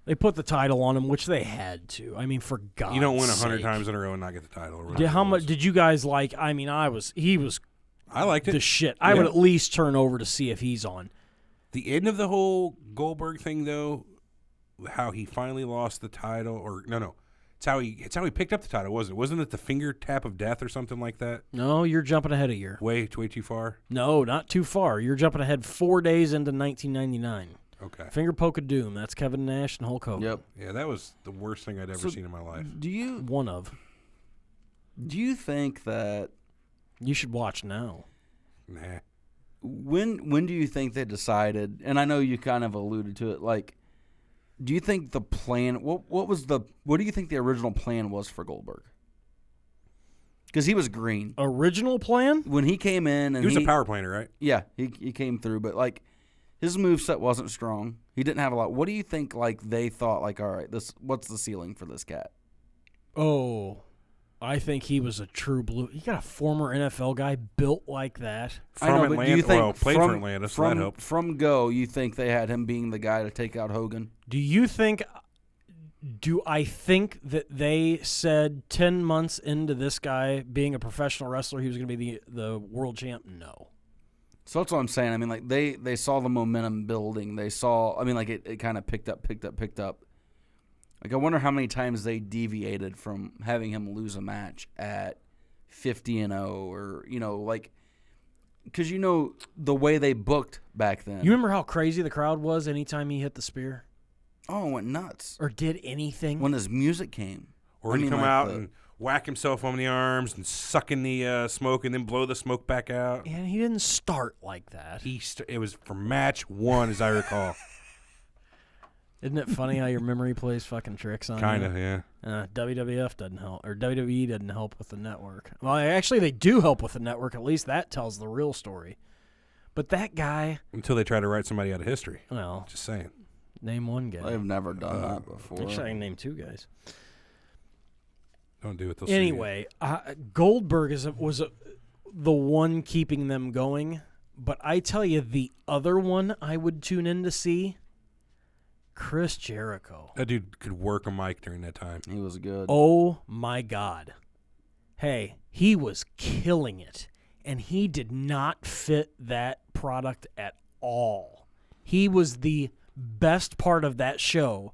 Speaker 5: they put the title on him, which they had to. I mean, for God's sake.
Speaker 1: You don't win 100 times in a row and not get the title. or
Speaker 5: How
Speaker 1: whatever it
Speaker 5: much
Speaker 1: was.
Speaker 5: did you guys like? I mean, he was
Speaker 1: I liked it.
Speaker 5: the shit. I would at least turn over to see if he's on.
Speaker 1: The end of the whole Goldberg thing, though, how he finally lost the title, or no, it's how he picked up the title, wasn't it? Wasn't it the finger tap of death or something like that?
Speaker 5: No, you're jumping ahead a year.
Speaker 1: Way too far.
Speaker 5: No, not too far. You're jumping ahead 4 days into 1999.
Speaker 1: Okay.
Speaker 5: Finger poke of doom. That's Kevin Nash and Hulk Hogan.
Speaker 2: Yep.
Speaker 1: Yeah, that was the worst thing I'd ever seen in my life.
Speaker 2: Do you
Speaker 5: One of.
Speaker 2: think that
Speaker 5: You should watch now.
Speaker 1: Nah.
Speaker 2: when do you think they decided? And I know you kind of alluded to it. Like, do you think the plan? What do you think the original plan was for Goldberg? Because he was green
Speaker 5: Original plan?
Speaker 2: when he came in, and
Speaker 1: He was a power planner, right?
Speaker 2: Yeah, he came through, but like his moveset wasn't strong. He didn't have a lot. What do you think? Like they thought, like, all right, what's the ceiling for this cat?
Speaker 5: Oh, I think he was a true blue. You got a former NFL guy built like that.
Speaker 2: I know,
Speaker 1: From
Speaker 2: but do
Speaker 1: Atlanta.
Speaker 2: you think
Speaker 1: Well, played for Atlanta, so that helped.
Speaker 2: From go, you think they had him being the guy to take out Hogan?
Speaker 5: Do I think that they said 10 months into this guy being a professional wrestler he was going to be the world champ? No.
Speaker 2: So that's what I'm saying. I mean, like they saw the momentum building. They saw. I mean, like it kind of picked up. Like, I wonder how many times they deviated from having him lose a match at 50-0, or, like, because, the way they booked back then.
Speaker 5: You remember how crazy the crowd was anytime he hit the spear?
Speaker 2: Oh, it went nuts.
Speaker 5: Or did anything?
Speaker 2: When his music came.
Speaker 1: Or
Speaker 2: I
Speaker 1: he'd
Speaker 2: mean,
Speaker 1: come
Speaker 2: like
Speaker 1: out
Speaker 2: the-
Speaker 1: and whack himself on the arms and suck in the smoke and then blow the smoke back out.
Speaker 5: And he didn't start like that.
Speaker 1: It was for match 1, as I recall.
Speaker 5: Isn't it funny how your memory plays fucking tricks on you?
Speaker 1: Kind of, yeah.
Speaker 5: WWF doesn't help, or WWE doesn't help with the network. Well, actually, they do help with the network. At least that tells the real story. But that guy,
Speaker 1: Until they try to write somebody out of history.
Speaker 5: well,
Speaker 1: Just saying.
Speaker 5: name one guy.
Speaker 2: I've never done that before.
Speaker 5: Actually, I can name 2 guys.
Speaker 1: Don't do it. They'll sue you.
Speaker 5: Anyway, Goldberg was the one keeping them going. But I tell you, the other one I would tune in to see, Chris Jericho.
Speaker 1: That dude could work a mic during that time.
Speaker 2: He was good.
Speaker 5: Oh, my God. Hey, he was killing it, and he did not fit that product at all. He was the best part of that show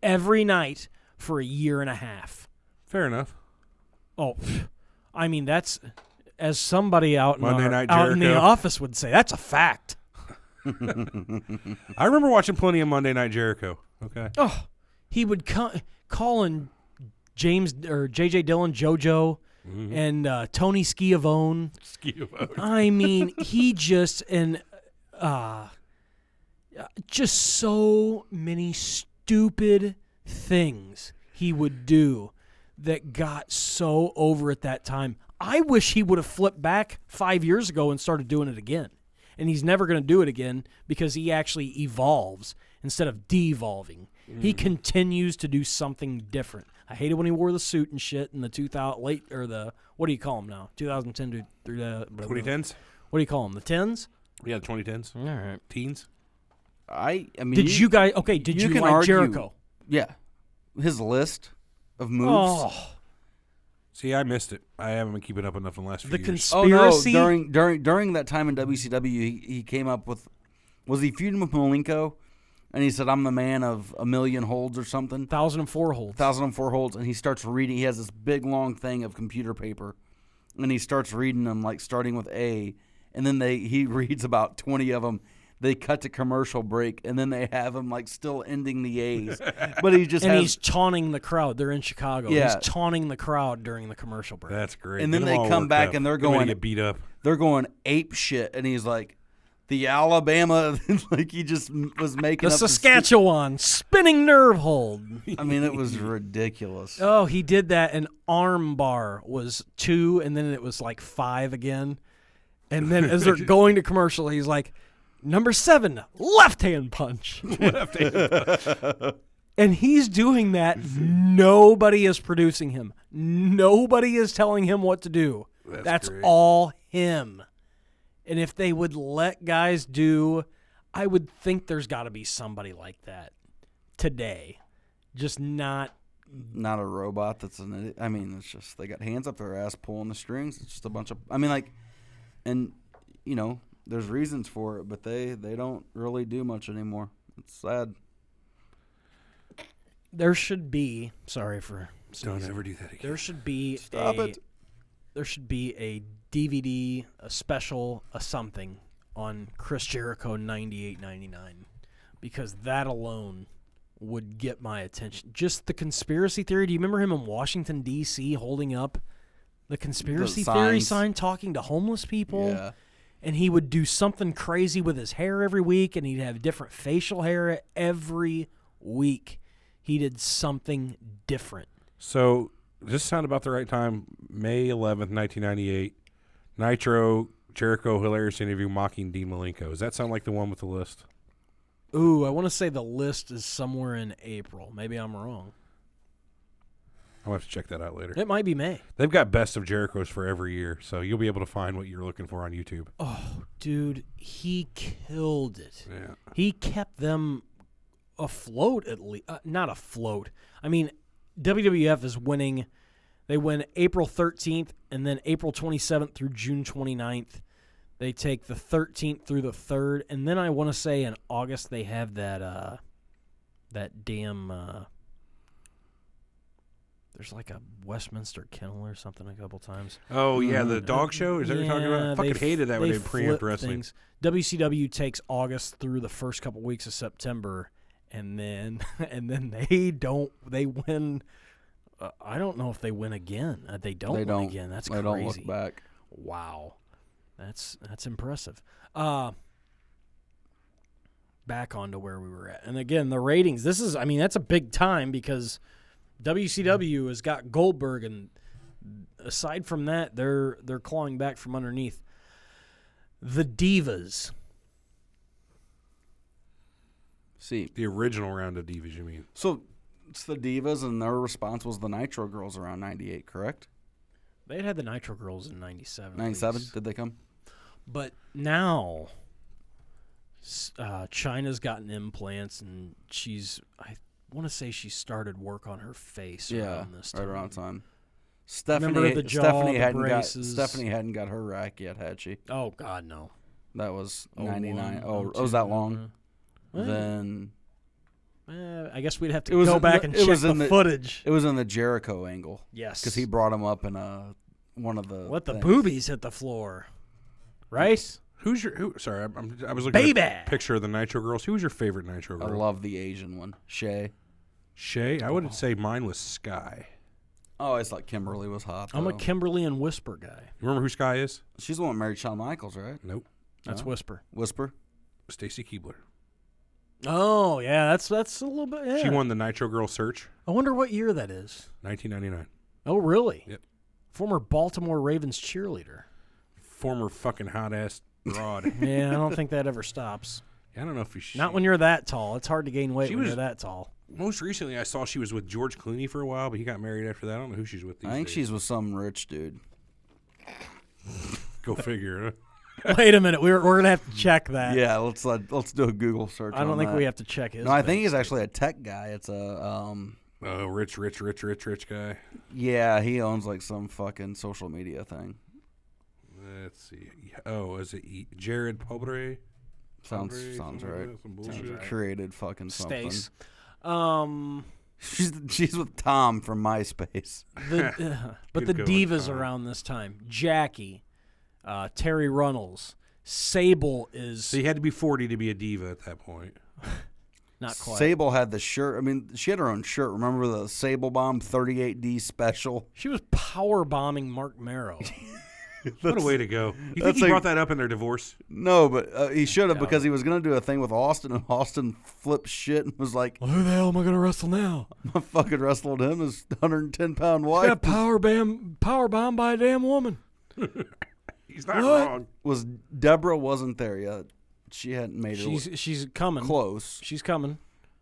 Speaker 5: every night for a year and a half.
Speaker 1: Fair enough.
Speaker 5: Oh, I mean, that's, as somebody out in,
Speaker 1: Monday Night
Speaker 5: out in the
Speaker 1: Jericho.
Speaker 5: office would say, that's a fact.
Speaker 1: I remember watching plenty of Monday Night Jericho. Okay.
Speaker 5: Oh, he would call in James or J.J. Dillon, JoJo, and Tony Schiavone. I mean, he just just so many stupid things he would do that got so over at that time. I wish he would have flipped back 5 years ago and started doing it again. And he's never going to do it again because he actually evolves instead of devolving. He continues to do something different. I hated when he wore the suit and shit in the 2000 what do you call them now? 2010 through the
Speaker 1: 2010s?
Speaker 5: What do you call them? The 10s?
Speaker 1: Yeah, the 2010s.
Speaker 5: All right.
Speaker 1: Teens.
Speaker 2: I mean,
Speaker 5: Did you guys? Okay. Did you
Speaker 2: can
Speaker 5: like
Speaker 2: argue-
Speaker 5: Jericho?
Speaker 2: Yeah, his list of moves.
Speaker 5: Oh,
Speaker 1: See, I missed it. I haven't been keeping up enough in the last few years.
Speaker 2: Oh no!
Speaker 5: conspiracy.
Speaker 2: During that time in WCW, he came up with, was he feuding with Malenko, and he said, "I'm the man of 1,000,000 holds or something."
Speaker 5: 1004 holds.
Speaker 2: 1004 holds, and he starts reading. He has this big long thing of computer paper, and he starts reading them, like starting with A, and then he reads about 20 of them. They cut to commercial break, and then they have him like still ending the A's, but he just
Speaker 5: And
Speaker 2: has,
Speaker 5: he's taunting the crowd. They're in Chicago.
Speaker 2: Yeah.
Speaker 5: He's taunting the crowd during the commercial break.
Speaker 1: That's great.
Speaker 2: And
Speaker 1: Get
Speaker 2: then
Speaker 1: them
Speaker 2: they
Speaker 1: all
Speaker 2: come
Speaker 1: worked
Speaker 2: back
Speaker 1: up.
Speaker 2: and they're
Speaker 1: Good way to
Speaker 2: going-
Speaker 1: get beat up.
Speaker 2: they're going ape shit, and he's like, the Alabama, like he just was making
Speaker 5: The
Speaker 2: up this-
Speaker 5: Saskatchewan spinning nerve hold.
Speaker 2: I mean, it was ridiculous.
Speaker 5: Oh, he did that. An arm bar was 2, and then it was like 5 again. And then as they're going to commercial, he's like, number 7, left hand punch. And he's doing that. Nobody is producing him. Nobody is telling him what to do. That's
Speaker 1: great.
Speaker 5: all him. And if they would let guys do, I would think there's got to be somebody like that today. Just not.
Speaker 2: Not a robot that's an idiot. I mean, it's just they got hands up their ass pulling the strings. It's just a bunch of. I mean, like, and you know, there's reasons for it, but they don't really do much anymore. It's sad.
Speaker 5: There should be. Sorry for.
Speaker 1: Don't
Speaker 5: sneezing.
Speaker 1: ever do that again.
Speaker 5: There should be
Speaker 2: Stop
Speaker 5: a.
Speaker 2: it.
Speaker 5: There should be a DVD, a special, a something on Chris Jericho 98.99, because that alone would get my attention. Just the conspiracy theory. Do you remember him in Washington D.C. holding up the conspiracy theory
Speaker 2: signs.
Speaker 5: sign, talking to homeless people?
Speaker 2: Yeah.
Speaker 5: And he would do something crazy with his hair every week, and he'd have different facial hair every week. He did something different.
Speaker 1: So, does this sound about the right time? May 11th, 1998. Nitro, Jericho, hilarious interview mocking Dean Malenko. Does that sound like the one with the list?
Speaker 5: Ooh, I want to say the list is somewhere in April. Maybe I'm wrong.
Speaker 1: I'll have to check that out later.
Speaker 5: It might be May.
Speaker 1: They've got best of Jericho's for every year, so you'll be able to find what you're looking for on YouTube.
Speaker 5: Oh, dude, he killed it.
Speaker 1: Yeah.
Speaker 5: He kept them afloat at least. Not afloat. I mean, WWF is winning. They win April 13th and then April 27th through June 29th. They take the 13th through the 3rd, and then I want to say in August they have that damn there's like a Westminster Kennel or something a couple times.
Speaker 1: Oh, yeah, the dog show? Is that what you're talking about? I fucking hated that when they preempt
Speaker 5: flip
Speaker 1: wrestling.
Speaker 5: things. WCW takes August through the first couple weeks of September, and then they win. I don't know if they win again. They don't win again. That's crazy.
Speaker 2: They don't look back.
Speaker 5: Wow, that's impressive. Back onto where we were at, and again the ratings. That's a big time because WCW has got Goldberg, and aside from that, they're clawing back from underneath. The Divas.
Speaker 2: See,
Speaker 1: The original round of Divas, you mean?
Speaker 2: so it's the Divas, and their response was the Nitro Girls around 98, correct?
Speaker 5: They had the Nitro Girls in 97.
Speaker 2: 97, did they come?
Speaker 5: But now, Chyna's gotten implants, and I want to say she started work on her face around this time.
Speaker 2: right around time.
Speaker 5: Remember the jaw, the braces.
Speaker 2: Stephanie hadn't got her rack yet, had she?
Speaker 5: Oh, God, no.
Speaker 2: That was
Speaker 5: 01,
Speaker 2: 99. Oh,
Speaker 5: 02,
Speaker 2: it was that long?
Speaker 5: Well,
Speaker 2: Then
Speaker 5: I guess we'd have
Speaker 2: It
Speaker 5: to
Speaker 2: was
Speaker 5: go
Speaker 2: in
Speaker 5: back
Speaker 2: the-
Speaker 5: and
Speaker 2: it
Speaker 5: check
Speaker 2: was
Speaker 5: the
Speaker 2: in the-
Speaker 5: footage.
Speaker 2: it was in the Jericho angle.
Speaker 5: Yes.
Speaker 2: Because he brought him up in one of the
Speaker 5: Let the
Speaker 2: things.
Speaker 5: boobies hit the floor. Right?
Speaker 1: Sorry, I was looking
Speaker 5: Baby!
Speaker 1: at a picture of the Nitro Girls. Who was your favorite Nitro
Speaker 2: I
Speaker 1: Girl?
Speaker 2: love the Asian one. Shay.
Speaker 1: Shay? I would say mine was Sky.
Speaker 2: Oh, I thought Kimberly was hot.
Speaker 5: I'm a
Speaker 2: though.
Speaker 5: Kimberly and Whisper guy.
Speaker 1: You remember who Sky is?
Speaker 2: She's the one that married Shawn Michaels, right?
Speaker 1: Nope.
Speaker 5: That's
Speaker 2: No?
Speaker 5: Whisper.
Speaker 2: Whisper.
Speaker 1: Stacy Keibler.
Speaker 5: Oh, yeah, that's a little bit, yeah.
Speaker 1: She won the Nitro Girl search,
Speaker 5: I wonder what year that is.
Speaker 1: 1999.
Speaker 5: Oh, really?
Speaker 1: Yep.
Speaker 5: Former Baltimore Ravens cheerleader.
Speaker 1: Former fucking hot-ass broad.
Speaker 5: Yeah, I don't think that ever stops.
Speaker 1: I don't know if she...
Speaker 5: Not when you're that tall. It's hard to gain weight
Speaker 1: She
Speaker 5: when
Speaker 1: was-
Speaker 5: you're that tall.
Speaker 1: Most recently, I saw she was with George Clooney for a while, but he got married after that. I don't know who she's with these
Speaker 2: I think
Speaker 1: days.
Speaker 2: she's with some rich dude.
Speaker 1: Go figure.
Speaker 5: Wait a minute. We're gonna have to check that.
Speaker 2: Yeah, let's do a Google search.
Speaker 5: I don't
Speaker 2: on
Speaker 5: think
Speaker 2: that.
Speaker 5: we have to check his.
Speaker 2: No, I think
Speaker 5: face.
Speaker 2: he's actually a tech guy. It's a
Speaker 1: Oh, rich guy.
Speaker 2: yeah, he owns like some fucking social media thing.
Speaker 1: Let's see. Oh, is it Jared Pobre?
Speaker 2: Sounds
Speaker 1: Pobre,
Speaker 2: right.
Speaker 1: something like that, some bullshit.
Speaker 2: Created fucking something.
Speaker 5: Stace.
Speaker 2: She's with Tom from MySpace.
Speaker 5: But the
Speaker 1: Good going,
Speaker 5: divas
Speaker 1: Tom.
Speaker 5: around this time: Jackie, Terry Runnels, Sable is
Speaker 1: So you had to be 40 to be a diva at that point.
Speaker 5: not quite.
Speaker 2: Sable had the shirt. I mean, she had her own shirt. Remember the Sable Bomb 38D special?
Speaker 5: She was power bombing Mark Marrow.
Speaker 1: What a way to go. You think
Speaker 2: that's
Speaker 1: he
Speaker 2: like-
Speaker 1: brought that up in their divorce?
Speaker 2: No, but he should have because he was going to do a thing with Austin, and Austin flipped shit and was like,
Speaker 5: Well, who the hell am I gonna wrestle now?
Speaker 2: I fucking wrestled him, his 110-pound wife.
Speaker 5: Got power bombed by a damn woman.
Speaker 1: He's not
Speaker 5: What?
Speaker 1: wrong.
Speaker 2: Deborah wasn't there yet. She hadn't made her
Speaker 5: She's coming.
Speaker 2: close.
Speaker 5: She's coming.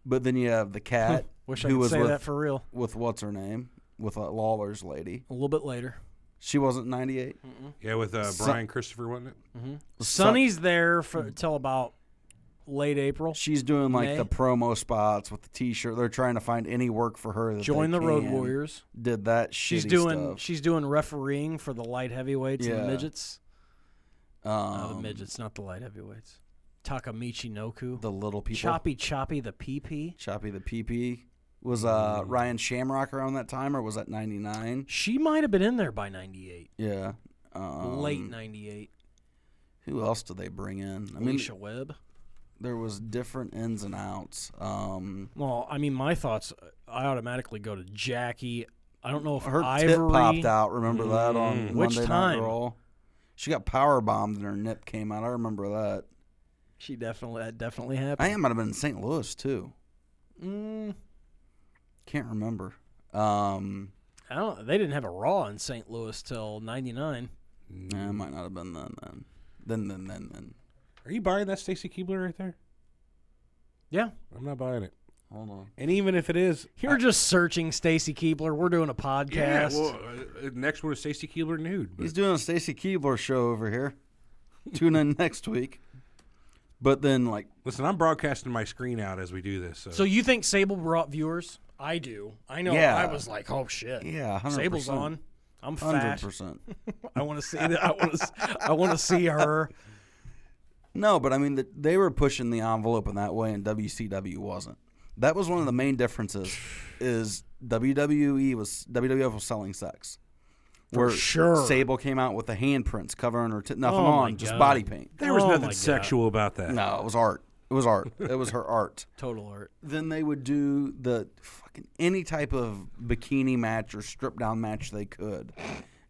Speaker 2: But then you have the cat,
Speaker 5: Wish I
Speaker 2: who
Speaker 5: could
Speaker 2: was
Speaker 5: say
Speaker 2: with,
Speaker 5: that for real.
Speaker 2: with what's her name? With Lawler's lady.
Speaker 5: A little bit later.
Speaker 2: She wasn't 98.
Speaker 1: Yeah, with Brian Christopher, wasn't it?
Speaker 5: Sonny's there for till about late April.
Speaker 2: She's doing like
Speaker 5: May.
Speaker 2: the promo spots with the T-shirt. They're trying to find any work for her. That
Speaker 5: Join
Speaker 2: they
Speaker 5: the Road
Speaker 2: can.
Speaker 5: Warriors.
Speaker 2: Did that
Speaker 5: She's
Speaker 2: shitty
Speaker 5: doing refereeing for the light heavyweights and the
Speaker 2: Yeah.
Speaker 5: midgets.
Speaker 2: stuff.
Speaker 5: The midgets, not the light heavyweights. Takamichi Noku.
Speaker 2: The little people.
Speaker 5: Choppy the PP.
Speaker 2: Choppy the PP. Was
Speaker 5: Mm.
Speaker 2: Ryan Shamrock around that time, or was that 99?
Speaker 5: She might have been in there by 98.
Speaker 2: Yeah.
Speaker 5: Late 98.
Speaker 2: Who else did they bring in? I mean,
Speaker 5: Alicia Webb.
Speaker 2: there was different ins and outs.
Speaker 5: Well, I mean, my thoughts, I automatically go to Jackie. I don't know if
Speaker 2: Her
Speaker 5: Ivory.
Speaker 2: tip popped out. Remember that on
Speaker 5: Which
Speaker 2: Monday
Speaker 5: time?
Speaker 2: Night Raw? She got power bombed and her nip came out. I remember that.
Speaker 5: That definitely happened.
Speaker 2: I might have been in St. Louis too. Can't remember.
Speaker 5: I don't. They didn't have a Raw in St. Louis till '99.
Speaker 2: It might not have been then.
Speaker 1: Are you buying that Stacy Keibler right there?
Speaker 5: Yeah,
Speaker 1: I'm not buying it.
Speaker 2: Hold on.
Speaker 1: And even if it is,
Speaker 5: you're just searching Stacy Keibler. We're doing a podcast.
Speaker 1: yeah. Well, next one is Stacy Keibler nude. but-
Speaker 2: He's doing a Stacy Keibler show over here. Tune in next week. But then, like,
Speaker 1: Listen, I'm broadcasting my screen out as we do this.
Speaker 5: So you think Sable brought viewers? I do. I know.
Speaker 2: Yeah.
Speaker 5: I was like, oh shit.
Speaker 2: yeah, 100%.
Speaker 5: Sable's on. I'm fat.
Speaker 2: 100%.
Speaker 5: I want to see that. I want to see her.
Speaker 2: No, but I mean, they were pushing the envelope in that way, and WCW wasn't. That was one of the main differences. Is WWF was selling sex, where
Speaker 5: sure.
Speaker 2: Sable came out with the handprints covering her, nothing
Speaker 5: Oh, my
Speaker 2: on, just
Speaker 5: God.
Speaker 2: body paint.
Speaker 1: there was
Speaker 5: Oh my
Speaker 1: nothing
Speaker 5: God.
Speaker 1: sexual about that.
Speaker 2: No, it was art. It was art. It was her art.
Speaker 5: Total art.
Speaker 2: Then they would do the fucking any type of bikini match or strip down match they could,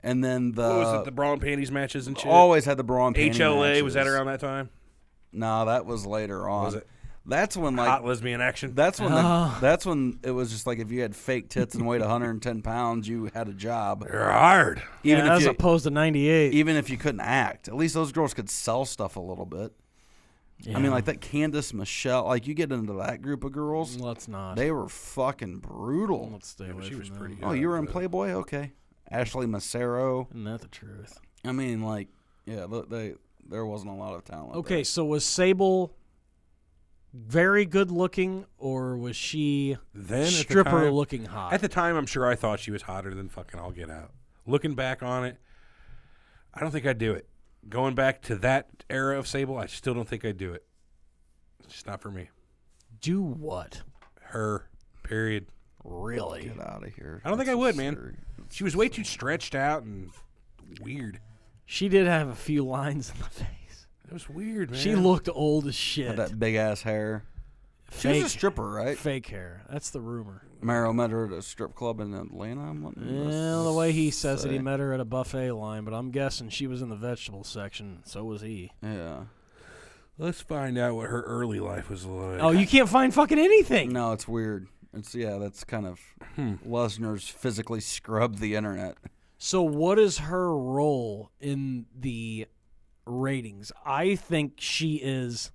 Speaker 2: and then
Speaker 1: What was it? The bra and panties matches and shit.
Speaker 2: always had the bra and panty
Speaker 1: HLA was that
Speaker 2: matches.
Speaker 1: around that time?
Speaker 2: No, that was later on.
Speaker 1: Was it?
Speaker 2: That's when
Speaker 1: Hot lesbian action.
Speaker 2: That's when it was just like if you had fake tits and weighed 110 pounds, you had a job.
Speaker 1: You're hired.
Speaker 2: Even
Speaker 5: as
Speaker 2: if
Speaker 5: opposed to '98.
Speaker 2: even if you couldn't act, at least those girls could sell stuff a little bit. I mean, like that Candice Michelle, like you get into that group of girls,
Speaker 5: Let's not.
Speaker 2: they were fucking brutal.
Speaker 5: Let's stay away
Speaker 1: she
Speaker 5: from
Speaker 1: was
Speaker 5: them.
Speaker 1: pretty good.
Speaker 2: Oh, you were in Playboy? Okay. Ashley Massaro.
Speaker 5: Isn't that the truth?
Speaker 2: I mean, like, yeah, there wasn't a lot of talent.
Speaker 5: Okay, so was Sable very good looking, or was she
Speaker 1: Then at the
Speaker 5: stripper
Speaker 1: time-
Speaker 5: looking hot?
Speaker 1: At the time, I'm sure I thought she was hotter than fucking I'll Get Out. Looking back on it, I don't think I'd do it. Going back to that era of Sable, I still don't think I'd do it. It's just not for me.
Speaker 5: Do what?
Speaker 1: Her, period.
Speaker 5: Really?
Speaker 2: Get out of here.
Speaker 1: I don't think I would, man. She was way too stretched out and weird.
Speaker 5: She did have a few lines in the face.
Speaker 1: It was weird, man.
Speaker 5: She looked old as shit.
Speaker 2: Had that big ass hair. She
Speaker 5: Fake,
Speaker 2: was a stripper, right?
Speaker 5: fake hair. That's the rumor.
Speaker 2: Mero met her at a strip club in Atlanta. I'm wanting to
Speaker 5: Well, the way he says it, he
Speaker 2: say.
Speaker 5: met her at a buffet line, but I'm guessing she was in the vegetable section. So was he.
Speaker 2: Yeah.
Speaker 1: Let's find out what her early life was like.
Speaker 5: Oh, you can't find fucking anything.
Speaker 2: No, it's weird. That's kind of Lesnar's physically scrubbed the internet.
Speaker 5: So what is her role in the ratings? I think she is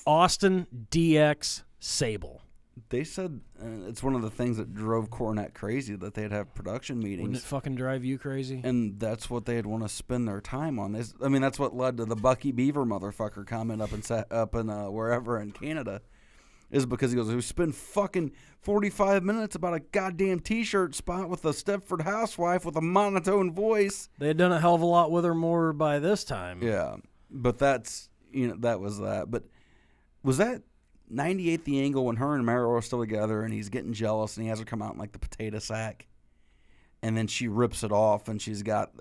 Speaker 5: Austin, DX, Sable.
Speaker 2: They said it's one of the things that drove Cornette crazy, that they'd have production
Speaker 5: Wouldn't it
Speaker 2: meetings.
Speaker 5: fucking drive you crazy?
Speaker 2: And that's what they'd want to spend their time on. I mean, that's what led to the Bucky Beaver motherfucker comment up in wherever in Canada, is because he goes, "We spend fucking 45 minutes about a goddamn T-shirt spot with a Stepford housewife with a monotone voice."
Speaker 5: They had done a hell of a lot with her more by this time.
Speaker 2: Yeah, but that's that was that. But was that 98 the angle when her and Mero are still together and he's getting jealous and he has her come out in like the potato sack, and then she rips it off and she's got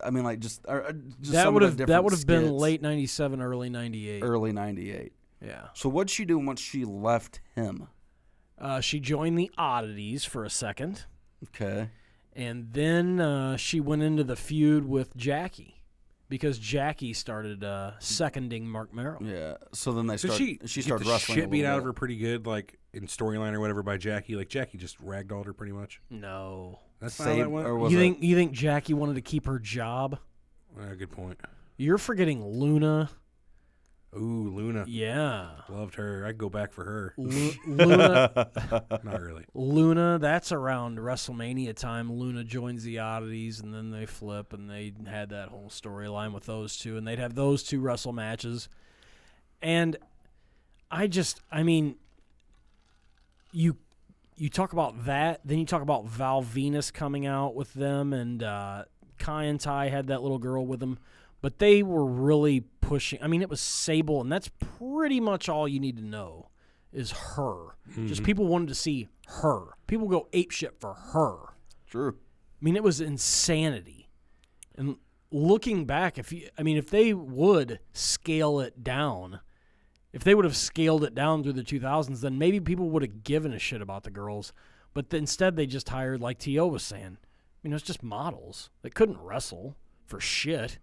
Speaker 2: just
Speaker 5: that would have been late 97, early 98.
Speaker 2: early 98.
Speaker 5: Yeah.
Speaker 2: So what'd she do once she left him?
Speaker 5: She joined the Oddities for a second,
Speaker 2: Okay.
Speaker 5: and then she went into the feud with Jackie because Jackie started seconding Mark Merrill.
Speaker 2: Yeah. So then
Speaker 1: So
Speaker 2: she
Speaker 1: she
Speaker 2: started
Speaker 1: get the
Speaker 2: wrestling.
Speaker 1: shit beat out of her pretty good, like in storyline or whatever by Jackie. Like Jackie just ragdolled her pretty much.
Speaker 5: No.
Speaker 1: That's not how that went.
Speaker 2: Or was
Speaker 5: You
Speaker 2: it?
Speaker 5: think Jackie wanted to keep her job?
Speaker 1: Good point.
Speaker 5: You're forgetting Luna.
Speaker 1: Ooh, Luna.
Speaker 5: Yeah.
Speaker 1: Loved her. I'd go back for her.
Speaker 5: Luna.
Speaker 1: Not really.
Speaker 5: Luna, that's around WrestleMania time. Luna joins the Oddities, and then they flip, and they had that whole storyline with those two, and they'd have those two wrestle matches. And I mean, you talk about that, then you talk about Val Venus coming out with them, and Kai and Tai had that little girl with them. But they were really pushing. I mean, it was Sable, and that's pretty much all you need to know is her. Just people wanted to see her. People go apeshit for her.
Speaker 2: True.
Speaker 5: I mean, it was insanity. And looking back, if they would scale it down, if they would have scaled it down through the 2000s, then maybe people would have given a shit about the girls. But instead, they just hired, like T.O. was saying, it's just models. They couldn't wrestle for shit.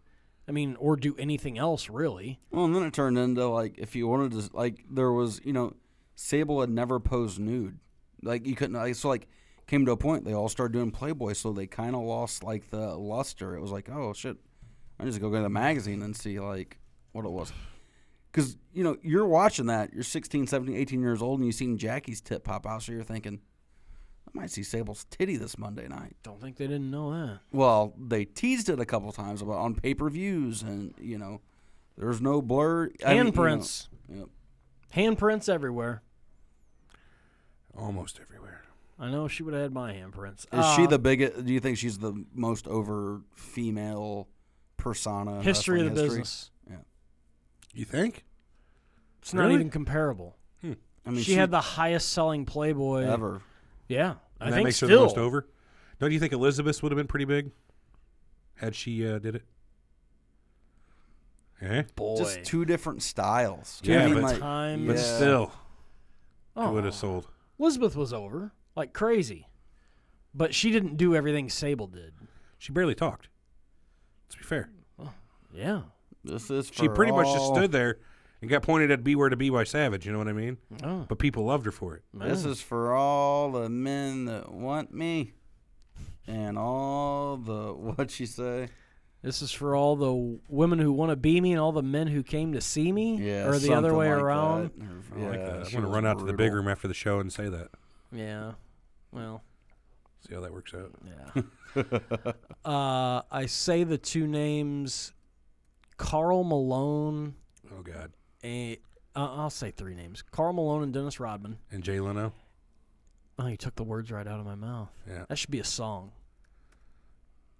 Speaker 5: I mean, or do anything else, really.
Speaker 2: Well, and then it turned into, like, if you wanted to, like, there was, Sable had never posed nude. Like, you couldn't, came to a point, they all started doing Playboy, so they kind of lost, like, the luster. It was like, oh, shit, I just go to the magazine and see, like, what it was. Because, you're watching that, you're 16, 17, 18 years old, and you've seen Jackie's tit pop out, so you're thinking, I might see Sable's titty this Monday night.
Speaker 5: Don't think they didn't know that.
Speaker 2: Well, they teased it a couple times on pay-per-views, and, there's no blur.
Speaker 5: Handprints.
Speaker 2: Yep.
Speaker 5: Handprints everywhere.
Speaker 1: Almost everywhere.
Speaker 5: I know she would have had my handprints.
Speaker 2: Is she the biggest? Do you think she's the most over female persona? In
Speaker 5: history of the
Speaker 2: wrestling
Speaker 5: business?
Speaker 2: Yeah.
Speaker 1: You think?
Speaker 5: It's not
Speaker 1: Really?
Speaker 5: even comparable.
Speaker 2: I mean,
Speaker 5: She had the highest selling Playboy
Speaker 2: ever.
Speaker 5: Yeah, I
Speaker 1: And that
Speaker 5: think
Speaker 1: makes her
Speaker 5: still.
Speaker 1: the most over? Don't you think Elizabeth would have been pretty big had she did it? Eh?
Speaker 5: Boy,
Speaker 2: Just two different styles.
Speaker 1: Yeah,
Speaker 2: I mean,
Speaker 1: but-
Speaker 2: like,
Speaker 5: time.
Speaker 1: But
Speaker 2: Yeah.
Speaker 1: still,
Speaker 5: Oh.
Speaker 1: it would have sold.
Speaker 5: Elizabeth was over like crazy, but she didn't do everything Sable did.
Speaker 1: She barely talked. Let's be fair.
Speaker 5: Yeah.
Speaker 2: this is
Speaker 1: She
Speaker 2: for
Speaker 1: pretty much just
Speaker 2: all-
Speaker 1: stood there and got pointed at Beware to Be by Savage, you know what I mean?
Speaker 5: Oh,
Speaker 1: But people loved her for it.
Speaker 2: This is for all the men that want me, and all the what'd she say?
Speaker 5: This is for all the women who want to be me and all the men who came to see me,
Speaker 2: Yeah,
Speaker 5: or the
Speaker 2: something
Speaker 5: other way
Speaker 2: like
Speaker 5: around.
Speaker 2: that.
Speaker 1: I like that. I'm
Speaker 2: she
Speaker 1: going to
Speaker 2: was
Speaker 1: run out to the big
Speaker 2: brutal.
Speaker 1: room after the show and say that.
Speaker 5: Yeah. Well,
Speaker 1: See how that works out.
Speaker 5: yeah. I say the two names, Karl Malone.
Speaker 1: Oh, God.
Speaker 5: I'll say three names: Karl Malone and Dennis Rodman.
Speaker 1: And Jay Leno?
Speaker 5: Oh, you took the words right out of my mouth.
Speaker 1: Yeah.
Speaker 5: That should be a song.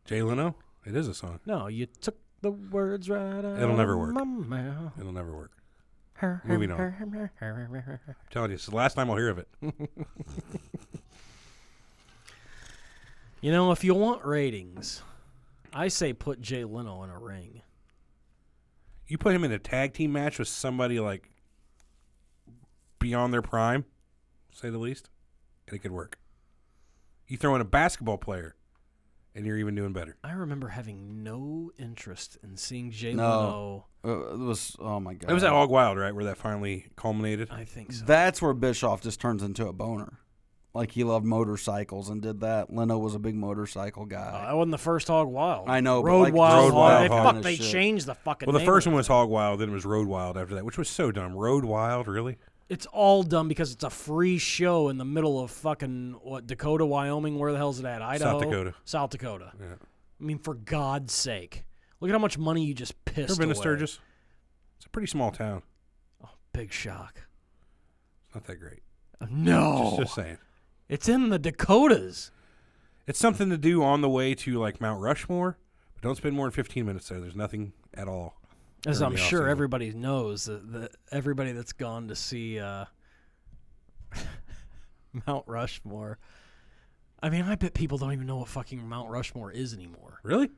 Speaker 1: Jay Leno? It is a song.
Speaker 5: No, you took the words right out
Speaker 1: It'll never
Speaker 5: of
Speaker 1: work.
Speaker 5: my mouth.
Speaker 1: It'll never work. Moving on. I'm telling you, it's the last time I'll hear of it.
Speaker 5: If you want ratings, I say put Jay Leno in a ring.
Speaker 1: You put him in a tag team match with somebody like beyond their prime, say the least, and it could work. You throw in a basketball player, and you're even doing better.
Speaker 5: I remember having no interest in seeing Jay
Speaker 2: No.
Speaker 5: Leno.
Speaker 2: It was, oh my God.
Speaker 1: It was at Hog Wild, right, where that finally culminated?
Speaker 5: I think so.
Speaker 2: That's where Bischoff just turns into a boner. Like, he loved motorcycles and did that. Leno was a big motorcycle guy.
Speaker 5: That wasn't the first Hog Wild.
Speaker 2: I know, but
Speaker 5: Road
Speaker 2: like
Speaker 5: Wild.
Speaker 1: Road Wild
Speaker 5: They,
Speaker 1: Hog
Speaker 5: they
Speaker 2: shit.
Speaker 5: changed the fucking
Speaker 1: Well, the
Speaker 5: name
Speaker 1: first
Speaker 5: of
Speaker 1: one
Speaker 5: it.
Speaker 1: was Hog Wild, then it was Road Wild after that, which was so dumb. Road Wild, really?
Speaker 5: It's all done because it's a free show in the middle of fucking, Dakota, Wyoming? Where the hell's it at? Idaho? South Dakota.
Speaker 1: Yeah.
Speaker 5: I mean, for God's sake. Look at how much money you just pissed
Speaker 1: Ever been to
Speaker 5: away.
Speaker 1: Sturgis? It's a pretty small town.
Speaker 5: Oh, big shock.
Speaker 1: Not that great.
Speaker 5: No.
Speaker 1: Just saying.
Speaker 5: It's in the Dakotas.
Speaker 1: It's something to do on the way to like Mount Rushmore, but don't spend more than 15 minutes there. There's nothing at all.
Speaker 5: As I'm
Speaker 1: Everything
Speaker 5: sure
Speaker 1: else is-
Speaker 5: everybody knows, that everybody that's gone to see Mount Rushmore. I mean, I bet people don't even know what fucking Mount Rushmore is anymore.
Speaker 1: Really?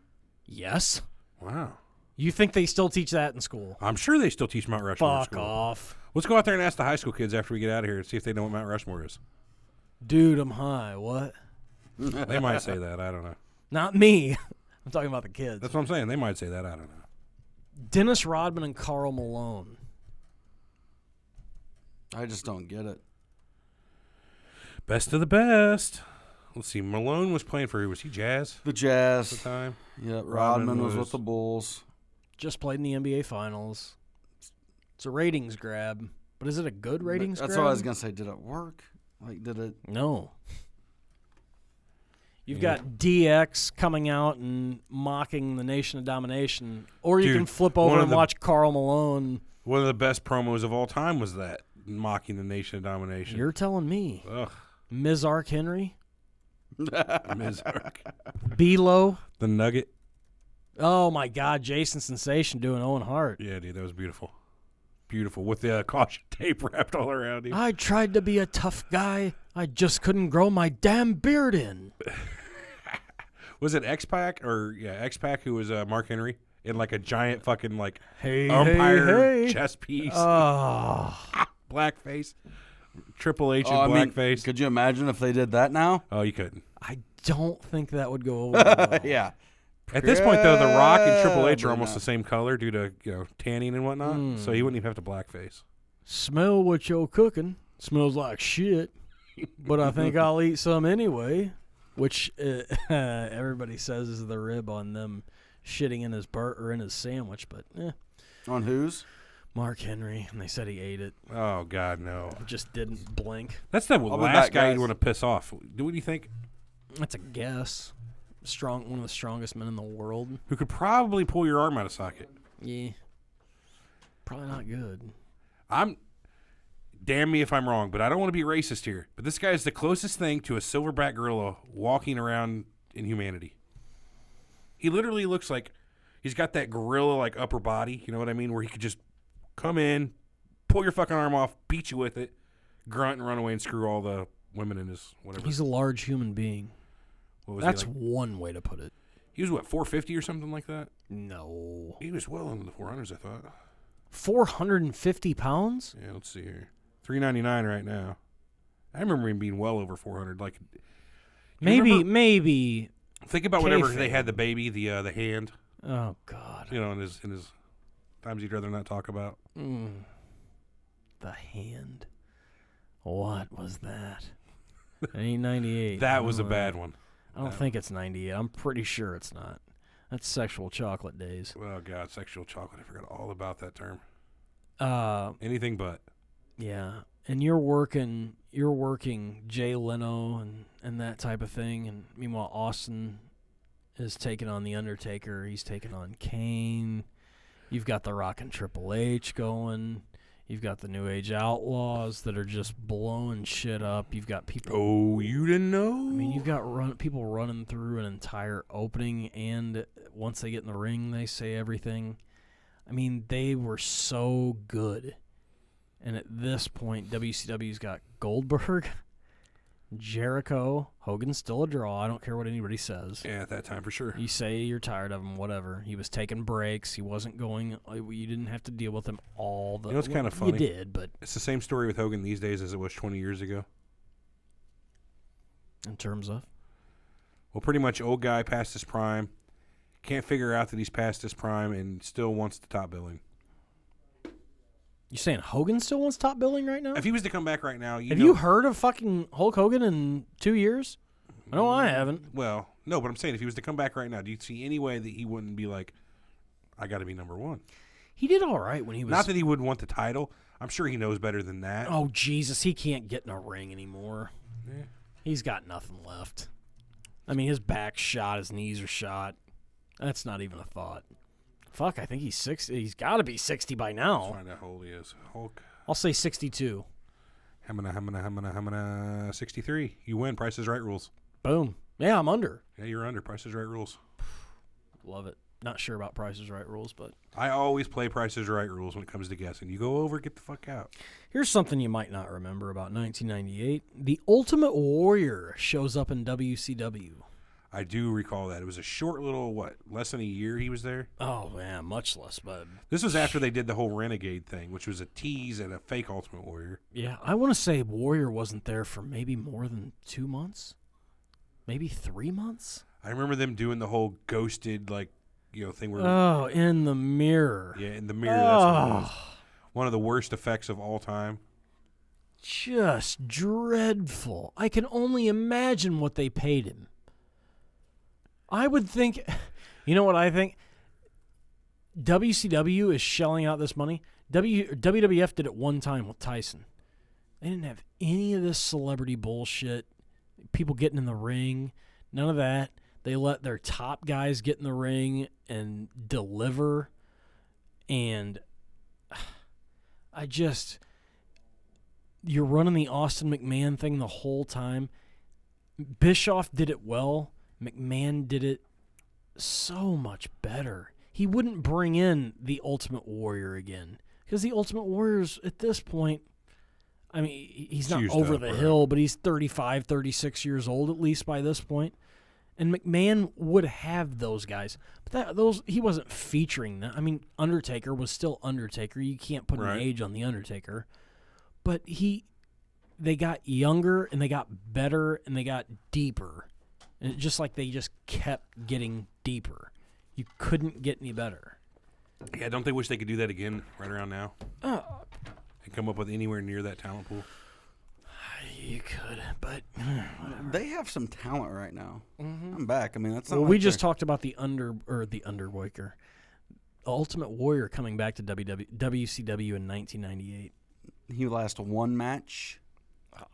Speaker 5: Yes.
Speaker 1: Wow.
Speaker 5: You think they still teach that in school?
Speaker 1: I'm sure they still teach Mount Rushmore in
Speaker 5: Fuck
Speaker 1: school.
Speaker 5: off.
Speaker 1: Let's go out there and ask the high school kids after we get out of here and see if they know what Mount Rushmore is.
Speaker 5: Dude, I'm high. What?
Speaker 1: They might say that. I don't know.
Speaker 5: Not me. I'm talking about the kids.
Speaker 1: That's what I'm saying. They might say that. I don't know.
Speaker 5: Dennis Rodman and Karl Malone.
Speaker 2: I just don't get it.
Speaker 1: Best of the best. Let's see. Malone was playing for who? Was he Jazz
Speaker 2: The
Speaker 1: at the
Speaker 2: Jazz.
Speaker 1: time?
Speaker 2: Yeah,
Speaker 1: Rodman
Speaker 2: Rodman was
Speaker 1: was-
Speaker 2: with the Bulls.
Speaker 5: Just played in the NBA Finals. It's a ratings grab. But is it a good ratings
Speaker 2: That's
Speaker 5: grab?
Speaker 2: what I was going to say. Did it work? Like, did it?
Speaker 5: No. You've
Speaker 1: Yeah.
Speaker 5: got DX coming out and mocking the Nation of Domination. Or you
Speaker 1: Dude,
Speaker 5: can flip
Speaker 1: one
Speaker 5: over
Speaker 1: of
Speaker 5: and
Speaker 1: the-
Speaker 5: watch Karl Malone.
Speaker 1: One of the best promos of all time was that, mocking the Nation of Domination.
Speaker 5: You're telling me.
Speaker 1: Ugh.
Speaker 5: Ms. Ark Henry?
Speaker 1: Ms. Ark.
Speaker 5: B-Lo?
Speaker 1: The Nugget.
Speaker 5: Oh, my God. Jason Sensation doing Owen Hart.
Speaker 1: Yeah, dude, that was beautiful. Beautiful. With the caution tape wrapped all around him.
Speaker 5: I tried to be a tough guy. I just couldn't grow my damn beard in.
Speaker 1: Was it X-Pac? X-Pac who was Mark Henry in like a giant fucking like
Speaker 5: Hey,
Speaker 1: umpire
Speaker 5: hey.
Speaker 1: chess piece.
Speaker 5: Oh.
Speaker 1: Blackface. Triple H in
Speaker 2: I mean,
Speaker 1: blackface.
Speaker 2: could you imagine if they did that now?
Speaker 1: Oh, you couldn't.
Speaker 5: I don't think that would go over well.
Speaker 2: Yeah.
Speaker 1: At this point, though, The Rock and Triple H are
Speaker 2: Probably
Speaker 1: almost
Speaker 2: not.
Speaker 1: the same color due to tanning and whatnot. So he wouldn't even have to blackface.
Speaker 5: Smell what you're cooking. Smells like shit. But I think I'll eat some anyway. Which everybody says is the rib on them shitting in his or in his sandwich. But
Speaker 2: On whose?
Speaker 5: Mark Henry, and they said he ate it.
Speaker 1: Oh God, no!
Speaker 5: Just didn't blink.
Speaker 1: That's the
Speaker 2: I'll be
Speaker 1: last
Speaker 2: back,
Speaker 1: guy you'd
Speaker 2: guys.
Speaker 1: want to piss off. What do you think?
Speaker 5: That's a guess. One of the strongest men in the world.
Speaker 1: Who could probably pull your arm out of socket?
Speaker 5: Yeah. Probably not good.
Speaker 1: Damn me if I'm wrong, but I don't want to be racist here. But this guy is the closest thing to a silverback gorilla walking around in humanity. He literally looks like he's got that gorilla like upper body. You know what I mean? Where he could just come in, pull your fucking arm off, beat you with it, grunt and run away and screw all the women in his whatever.
Speaker 5: He's a large human being.
Speaker 1: What was
Speaker 5: That's
Speaker 1: he, like?
Speaker 5: one way to put it.
Speaker 1: He was what, 450 or something like that?
Speaker 5: No.
Speaker 1: He was well into the 400s, I thought.
Speaker 5: 450 pounds?
Speaker 1: Yeah, let's see here. 399 right now. I remember him being well over 400. Like,
Speaker 5: Maybe.
Speaker 1: think about whenever
Speaker 5: Kayfabe.
Speaker 1: they had the baby, the hand.
Speaker 5: Oh, God.
Speaker 1: You know, in his times he'd rather not talk about.
Speaker 5: The hand. What was that? It ain't 98.
Speaker 1: That was a bad one.
Speaker 5: I don't think it's 98. I'm pretty sure it's not. That's sexual chocolate days.
Speaker 1: Oh God, sexual chocolate. I forgot all about that term.
Speaker 5: Uh,
Speaker 1: Anything but.
Speaker 5: Yeah. And you're working Jay Leno and that type of thing, and meanwhile Austin is taking on the Undertaker. He's taking on Kane. You've got The Rock and Triple H going. You've got the New Age Outlaws that are just blowing shit up. You've got people.
Speaker 1: Oh, you didn't know?
Speaker 5: I mean, you've got people running through an entire opening, and once they get in the ring, they say everything. I mean, they were so good. And at this point, WCW's got Goldberg, Jericho, Hogan's still a draw. I don't care what anybody says.
Speaker 1: Yeah, at that time for sure.
Speaker 5: You say you're tired of him, whatever. He was taking breaks. He wasn't going. You didn't have to deal with him all the.
Speaker 1: You know what's kinda funny?
Speaker 5: You did, but
Speaker 1: It's the same story with Hogan these days as it was 20 years ago.
Speaker 5: in terms of.
Speaker 1: Well, pretty much old guy past his prime. Can't figure out that he's past his prime and still wants the top billing.
Speaker 5: You saying Hogan still wants top billing right now?
Speaker 1: If he was to come back right now,
Speaker 5: Have you heard of fucking Hulk Hogan in 2 years? No, I haven't.
Speaker 1: Well, no, but I'm saying if he was to come back right now, do you see any way that he wouldn't be like, I got to be number one?
Speaker 5: He did all right when he was.
Speaker 1: Not that he wouldn't want the title. I'm sure he knows better than that.
Speaker 5: Oh, Jesus. He can't get in a ring anymore.
Speaker 1: Yeah.
Speaker 5: He's got nothing left. I mean, his back's shot. His knees are shot. That's not even a thought. Fuck, I think he's 60. He's got to be 60 by now.
Speaker 1: Let's find out how old he is. Hulk.
Speaker 5: I'll say 62.
Speaker 1: Hamana, 63. You win. Price is Right rules.
Speaker 5: Boom. Yeah, I'm under.
Speaker 1: Yeah, you're under. Price is Right rules.
Speaker 5: Love it. Not sure about Price is Right rules, but
Speaker 1: I always play Price is Right rules when it comes to guessing. You go over, get the fuck out.
Speaker 5: here's something you might not remember about 1998. The Ultimate Warrior shows up in WCW.
Speaker 1: I do recall that. It was a short little, less than a year he was there?
Speaker 5: Oh, man, much less, but
Speaker 1: This was after they did the whole Renegade thing, which was a tease and a fake Ultimate Warrior.
Speaker 5: yeah, I want to say Warrior wasn't there for maybe more than 2 months, maybe 3 months.
Speaker 1: I remember them doing the whole ghosted, thing where,
Speaker 5: Oh, in the mirror.
Speaker 1: yeah, in the mirror. That's what it was.
Speaker 5: Oh,
Speaker 1: One of the worst effects of all time.
Speaker 5: just dreadful. I can only imagine what they paid him. I would think, you know what I think? WCW is shelling out this money. WWF did it one time with Tyson. They didn't have any of this celebrity bullshit, people getting in the ring, none of that. They let their top guys get in the ring and deliver. And you're running the Austin McMahon thing the whole time. Bischoff did it well. McMahon did it so much better. He wouldn't bring in the Ultimate Warrior again because the Ultimate Warrior's at this point, I mean, he's not
Speaker 1: Used
Speaker 5: over
Speaker 1: up,
Speaker 5: the
Speaker 1: right.
Speaker 5: hill, but he's 35, 36 years old at least by this point. And McMahon would have those guys, but he wasn't featuring them. I mean, Undertaker was still Undertaker. You can't put
Speaker 1: Right.
Speaker 5: an age on the Undertaker, but they got younger and they got better and they got deeper, and it just like they just kept getting deeper. You couldn't get any better.
Speaker 1: Yeah, don't they wish they could do that again right around now? And come up with anywhere near that talent pool?
Speaker 5: You could, but
Speaker 2: They have some talent right now. I'm back. I mean, that's not.
Speaker 5: well,
Speaker 2: like
Speaker 5: we just
Speaker 2: they're-
Speaker 5: talked about the Undertaker, Ultimate Warrior coming back to WCW in 1998.
Speaker 2: He lasted one match.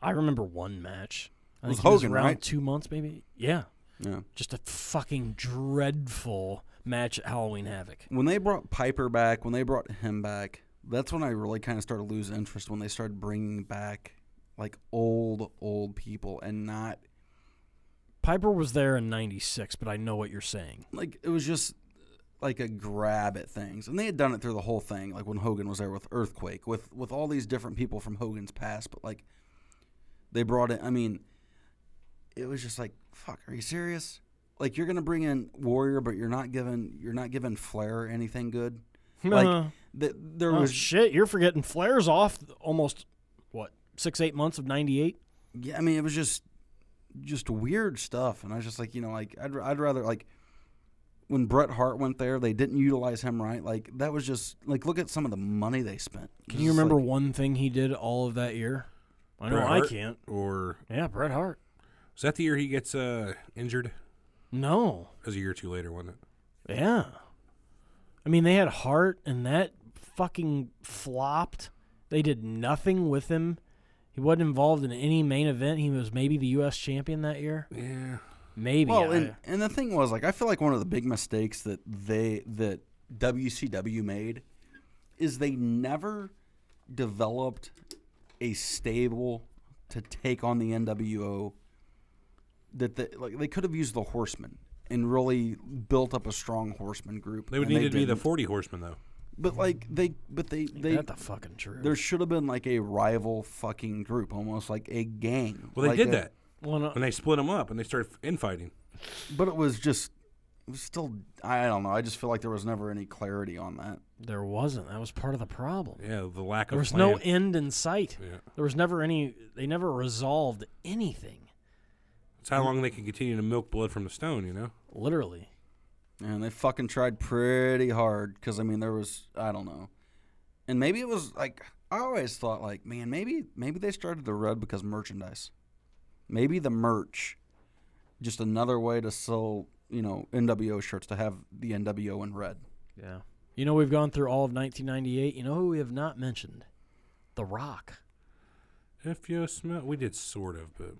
Speaker 5: I remember one match. I
Speaker 2: It was
Speaker 5: think he was
Speaker 2: Hogan,
Speaker 5: around
Speaker 2: right?
Speaker 5: 2 months, maybe. Yeah,
Speaker 2: Yeah.
Speaker 5: just a fucking dreadful match at Halloween Havoc.
Speaker 2: When they brought Piper back, when they brought him back, that's when I really kind of started losing interest. When they started bringing back like old people and not
Speaker 5: Piper was there in 96, but I know what you're saying.
Speaker 2: like it was just like a grab at things. And they had done it through the whole thing, like when Hogan was there with Earthquake, with all these different people from Hogan's past. But like they brought in, I mean, it was just like, fuck, are you serious? Like you're gonna bring in Warrior, but you're not giving Flair anything good. Like there
Speaker 5: Oh,
Speaker 2: was
Speaker 5: shit, you're forgetting Flair's off almost, 6-8 months of 98?
Speaker 2: Yeah, I mean, it was just weird stuff, and I was just like, like I'd rather like when Bret Hart went there, they didn't utilize him right. Like that was just like look at some of the money they spent.
Speaker 5: Can you remember one thing he did all of that year? I know
Speaker 1: Bret
Speaker 5: I
Speaker 1: Hart?
Speaker 5: can't.
Speaker 1: Or
Speaker 5: Yeah, Bret Hart.
Speaker 1: was that the year he gets injured?
Speaker 5: No.
Speaker 1: That was a year or two later, wasn't it?
Speaker 5: Yeah. I mean, they had Hart, and that fucking flopped. They did nothing with him. He wasn't involved in any main event. He was maybe the U.S. champion that year.
Speaker 1: Yeah.
Speaker 5: Maybe.
Speaker 2: Well, and the thing was, like, I feel like one of the big mistakes that WCW made is they never developed a stable to take on the NWO. They could have used the Horsemen and really built up a strong Horseman group.
Speaker 1: They would
Speaker 2: and
Speaker 1: need to be the
Speaker 2: didn't.
Speaker 1: 40 Horsemen, though.
Speaker 2: But like they
Speaker 5: that's the fucking truth.
Speaker 2: there should have been like a rival fucking group, almost like a gang.
Speaker 1: Well, they
Speaker 2: Like
Speaker 1: did
Speaker 2: a-
Speaker 1: that
Speaker 5: Well, no,
Speaker 1: when they split them up and they started infighting.
Speaker 2: But it was still, I don't know. I just feel like there was never any clarity on that.
Speaker 5: there wasn't. That was part of the problem.
Speaker 1: Yeah, the lack
Speaker 5: There
Speaker 1: of
Speaker 5: was
Speaker 1: plan.
Speaker 5: no end in sight.
Speaker 1: Yeah.
Speaker 5: There was never any. They never resolved anything.
Speaker 1: It's how long they can continue to milk blood from the stone, you know?
Speaker 5: Literally.
Speaker 2: And they fucking tried pretty hard because, I mean, there was, I don't know. And maybe it was like, I always thought like, man, maybe they started the red because merchandise. Maybe the merch, just another way to sell, NWO shirts to have the NWO in red.
Speaker 5: Yeah. You know, we've gone through all of 1998. You know who we have not mentioned? The Rock.
Speaker 1: If you smell, we did sort of, but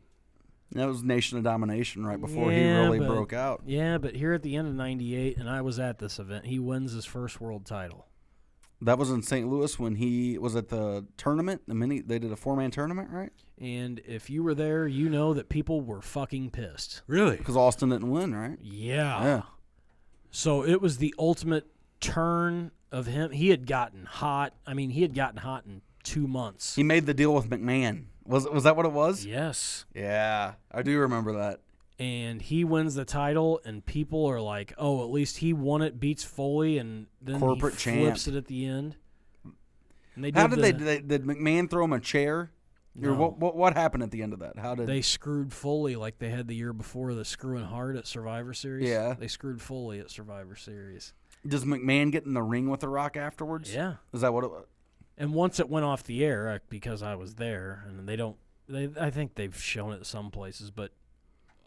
Speaker 2: That was Nation of Domination right before he
Speaker 5: Yeah,
Speaker 2: really
Speaker 5: but-
Speaker 2: broke out.
Speaker 5: Yeah, but here at the end of 98, and I was at this event, he wins his first world title.
Speaker 2: That was in St. Louis when he was at the tournament. They did a 4-man tournament, right?
Speaker 5: And if you were there, you know that people were fucking pissed.
Speaker 1: really,
Speaker 2: Because Austin didn't win, right?
Speaker 5: Yeah. So it was the ultimate turn of him. He had gotten hot. I mean, he had gotten hot in 2 months.
Speaker 2: He made the deal with McMahon. Was that what it was?
Speaker 5: Yes.
Speaker 2: Yeah, I do remember that.
Speaker 5: And he wins the title, and people are like, oh, at least he won it, beats Foley, and then
Speaker 2: Corporate
Speaker 5: he flips
Speaker 2: champ.
Speaker 5: it at the end. And they
Speaker 2: How
Speaker 5: did
Speaker 2: did McMahon throw him a chair? Or
Speaker 5: No.
Speaker 2: what happened at the end of that? How did
Speaker 5: They screwed Foley like they had the year before, the screwing hard at Survivor Series.
Speaker 2: Yeah.
Speaker 5: They screwed Foley at Survivor Series.
Speaker 2: does McMahon get in the ring with The Rock afterwards?
Speaker 5: Yeah.
Speaker 2: Is that what it was?
Speaker 5: And once it went off the air, because I was there, and I think they've shown it some places, but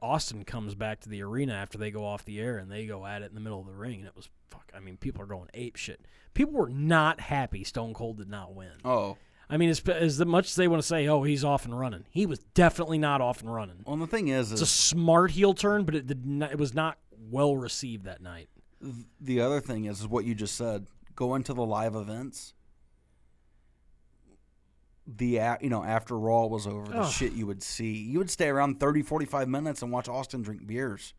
Speaker 5: Austin comes back to the arena after they go off the air, and they go at it in the middle of the ring, and it was people are going ape shit. People were not happy Stone Cold did not win.
Speaker 2: Oh.
Speaker 5: I mean, as much as they want to say, oh, he's off and running, he was definitely not off and running.
Speaker 2: Well, the thing is
Speaker 5: It's a smart heel turn, but it was not well received that night.
Speaker 2: the other thing is what you just said. Going to the live events. After Raw was over, the shit you would see. You would stay around 30, 45 minutes and watch Austin drink beers.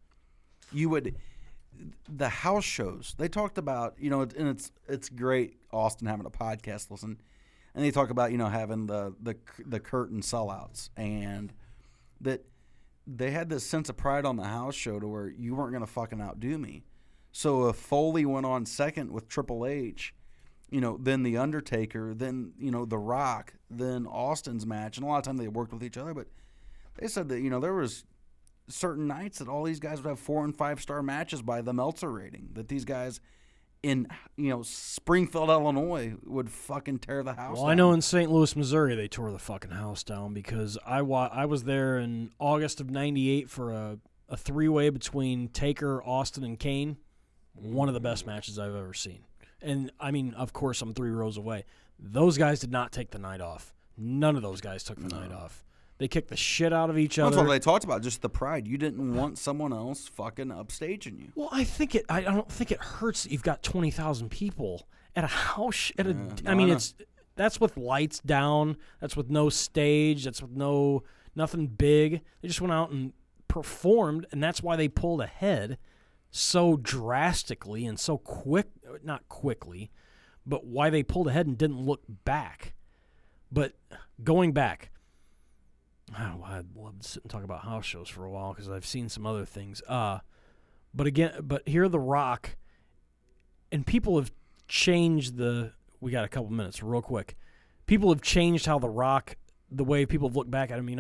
Speaker 2: The house shows, they talked about, and it's great Austin having a podcast listen, and they talk about, having the curtain sellouts, and that they had this sense of pride on the house show to where you weren't going to fucking outdo me. So if Foley went on second with Triple H, then The Undertaker, then, The Rock, then Austin's match. And a lot of times they worked with each other, but they said that, there was certain nights that all these guys would have 4- and 5-star matches by the Meltzer rating. That these guys in, Springfield, Illinois would fucking tear the house down.
Speaker 5: I know in St. Louis, Missouri, they tore the fucking house down because I was there in August of 98 for a 3-way between Taker, Austin, and Kane. One of the best matches I've ever seen. And, I mean, of course, I'm 3 rows away. Those guys did not take the night off. None of those guys took the night off. They kicked the shit out of each other.
Speaker 2: That's what they talked about, just the pride. You didn't want someone else fucking upstaging you.
Speaker 5: Well, I don't think it hurts that you've got 20,000 people at a house. That's with lights down. That's with no stage. That's with nothing big. They just went out and performed, and that's why they pulled ahead so drastically and so not quickly, but why they pulled ahead and didn't look back. But going back, I'd love to sit and talk about house shows for a while because I've seen some other things. But here The Rock, and people have changed we got a couple minutes real quick. People have changed how The Rock, the way people have looked back at him, he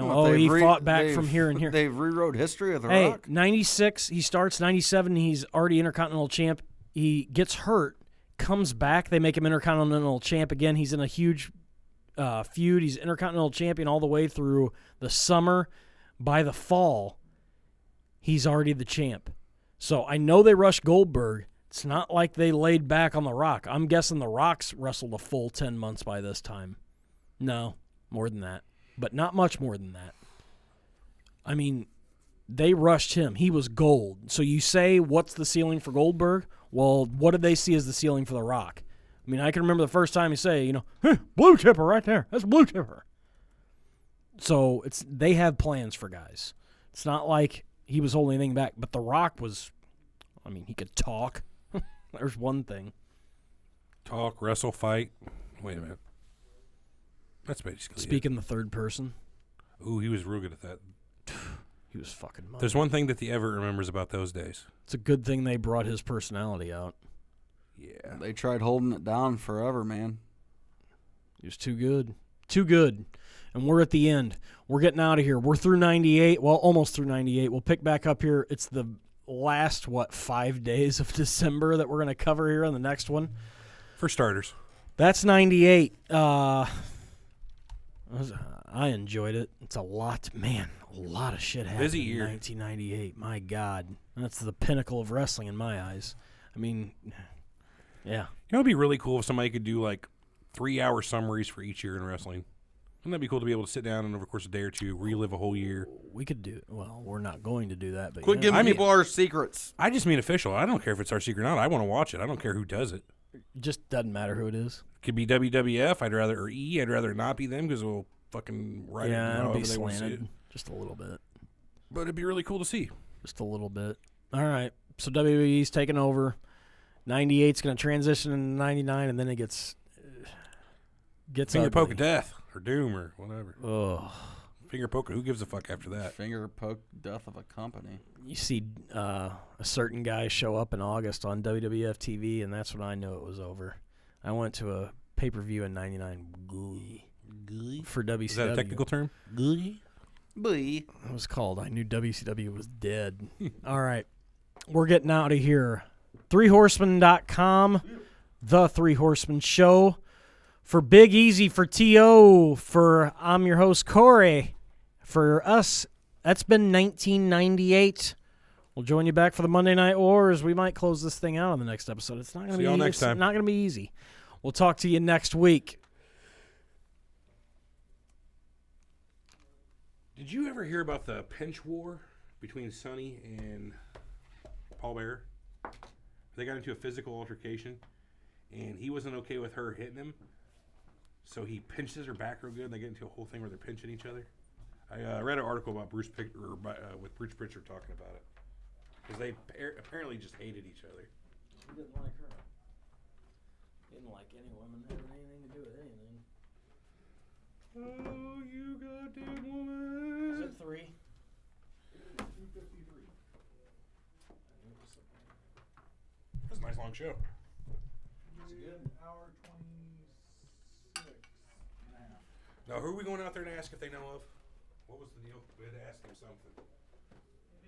Speaker 5: fought back from here and here.
Speaker 2: They've rewrote history of The
Speaker 5: Hey,
Speaker 2: Rock.
Speaker 5: 96, he starts. 97, he's already Intercontinental Champ. He gets hurt, comes back. They make him Intercontinental Champ again. He's in a huge feud. He's Intercontinental Champion all the way through the summer. By the fall, he's already the champ. So I know they rushed Goldberg. It's not like they laid back on The Rock. I'm guessing The Rock's wrestled a full 10 months by this time. No. More than that, but not much more than that. I mean, they rushed him. He was gold. So you say, what's the ceiling for Goldberg? Well, what did they see as the ceiling for The Rock? I mean, I can remember the first time you say, hey, blue chipper right there. That's blue chipper. So they have plans for guys. It's not like he was holding anything back, but The Rock was, he could talk. There's one thing.
Speaker 1: talk, wrestle, fight. Wait a minute. That's basically
Speaker 5: Speak in the third person.
Speaker 1: Ooh, he was real good at that.
Speaker 5: He was fucking money.
Speaker 1: There's one thing that the Everett remembers about those days.
Speaker 5: It's a good thing they brought his personality out.
Speaker 1: Yeah.
Speaker 2: They tried holding it down forever, man.
Speaker 5: He was too good. Too good. And we're at the end. We're getting out of here. We're through 98. Well, almost through 98. We'll pick back up here. It's the last, 5 days of December that we're going to cover here on the next one.
Speaker 1: For starters.
Speaker 5: That's 98. I enjoyed it. It's a lot. Man, a lot of shit happened
Speaker 1: Busy year.
Speaker 5: in 1998. My God. That's the pinnacle of wrestling in my eyes. I mean, Yeah.
Speaker 1: It would be really cool if somebody could do like 3-hour summaries for each year in wrestling. Wouldn't that be cool to be able to sit down and over the course of a day or two relive a whole year?
Speaker 5: We could do. Well, we're not going to do that. But
Speaker 2: Quit
Speaker 5: yeah.
Speaker 2: giving
Speaker 1: I mean-
Speaker 2: people our secrets.
Speaker 1: I just mean official. I don't care if it's our secret or not. I want to watch it. I don't care who does it.
Speaker 5: It just doesn't matter who it is.
Speaker 1: Could be WWF. I'd rather it not be them because we'll fucking write
Speaker 5: Yeah,
Speaker 1: it
Speaker 5: it'll be
Speaker 1: however they want to see it.
Speaker 5: slanted just a little bit.
Speaker 1: But it'd be really cool to see.
Speaker 5: Just a little bit. All right. So WWE's taking over. 98's going to transition into 99, and then it gets
Speaker 1: Finger poke
Speaker 5: ugly.
Speaker 1: of death or doom or whatever.
Speaker 5: Ugh.
Speaker 1: Finger poke. Who gives a fuck after that?
Speaker 2: Finger poke death of a company.
Speaker 5: You see a certain guy show up in August on WWF TV, and that's when I knew it was over. I went to a pay-per-view in 99 for WCW.
Speaker 1: Is that a technical term?
Speaker 2: Boy.
Speaker 5: It was called. I knew WCW was dead. All right. We're getting out of here. ThreeHorsemen.com. The Three Horsemen Show. For Big Easy, for T.O., for I'm your host, Corey. For us, that's been 1998. We'll join you back for the Monday Night Wars. We might close this thing out on the next episode. It's not going to be
Speaker 1: y'all next time.
Speaker 5: Not going to be easy. We'll talk to you next week.
Speaker 1: Did you ever hear about the pinch war between Sonny and Paul Bearer? They got into a physical altercation, and he wasn't okay with her hitting him, so he pinches her back real good, and they get into a whole thing where they're pinching each other. I read an article about with Bruce Pritchard talking about it, because they apparently just hated each other.
Speaker 4: He didn't like her. He didn't like any woman having anything to do with anything.
Speaker 1: Oh, you goddamn woman!
Speaker 4: Is it 3?
Speaker 1: 253. That's a nice long show.
Speaker 3: It's a good hour 26 and a half.
Speaker 1: Now, who are we going out there and ask if they know of? What was the deal? We had to ask them something.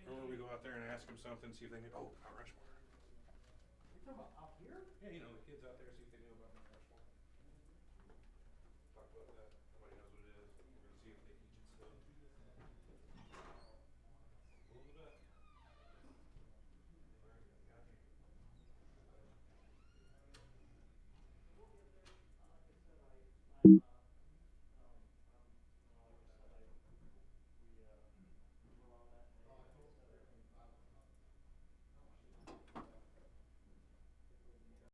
Speaker 1: Remember we go out there and ask them something, see if they knew. Oh, Mount Rushmore.
Speaker 4: You talking about out here?
Speaker 1: Yeah, you know, the kids out there, see if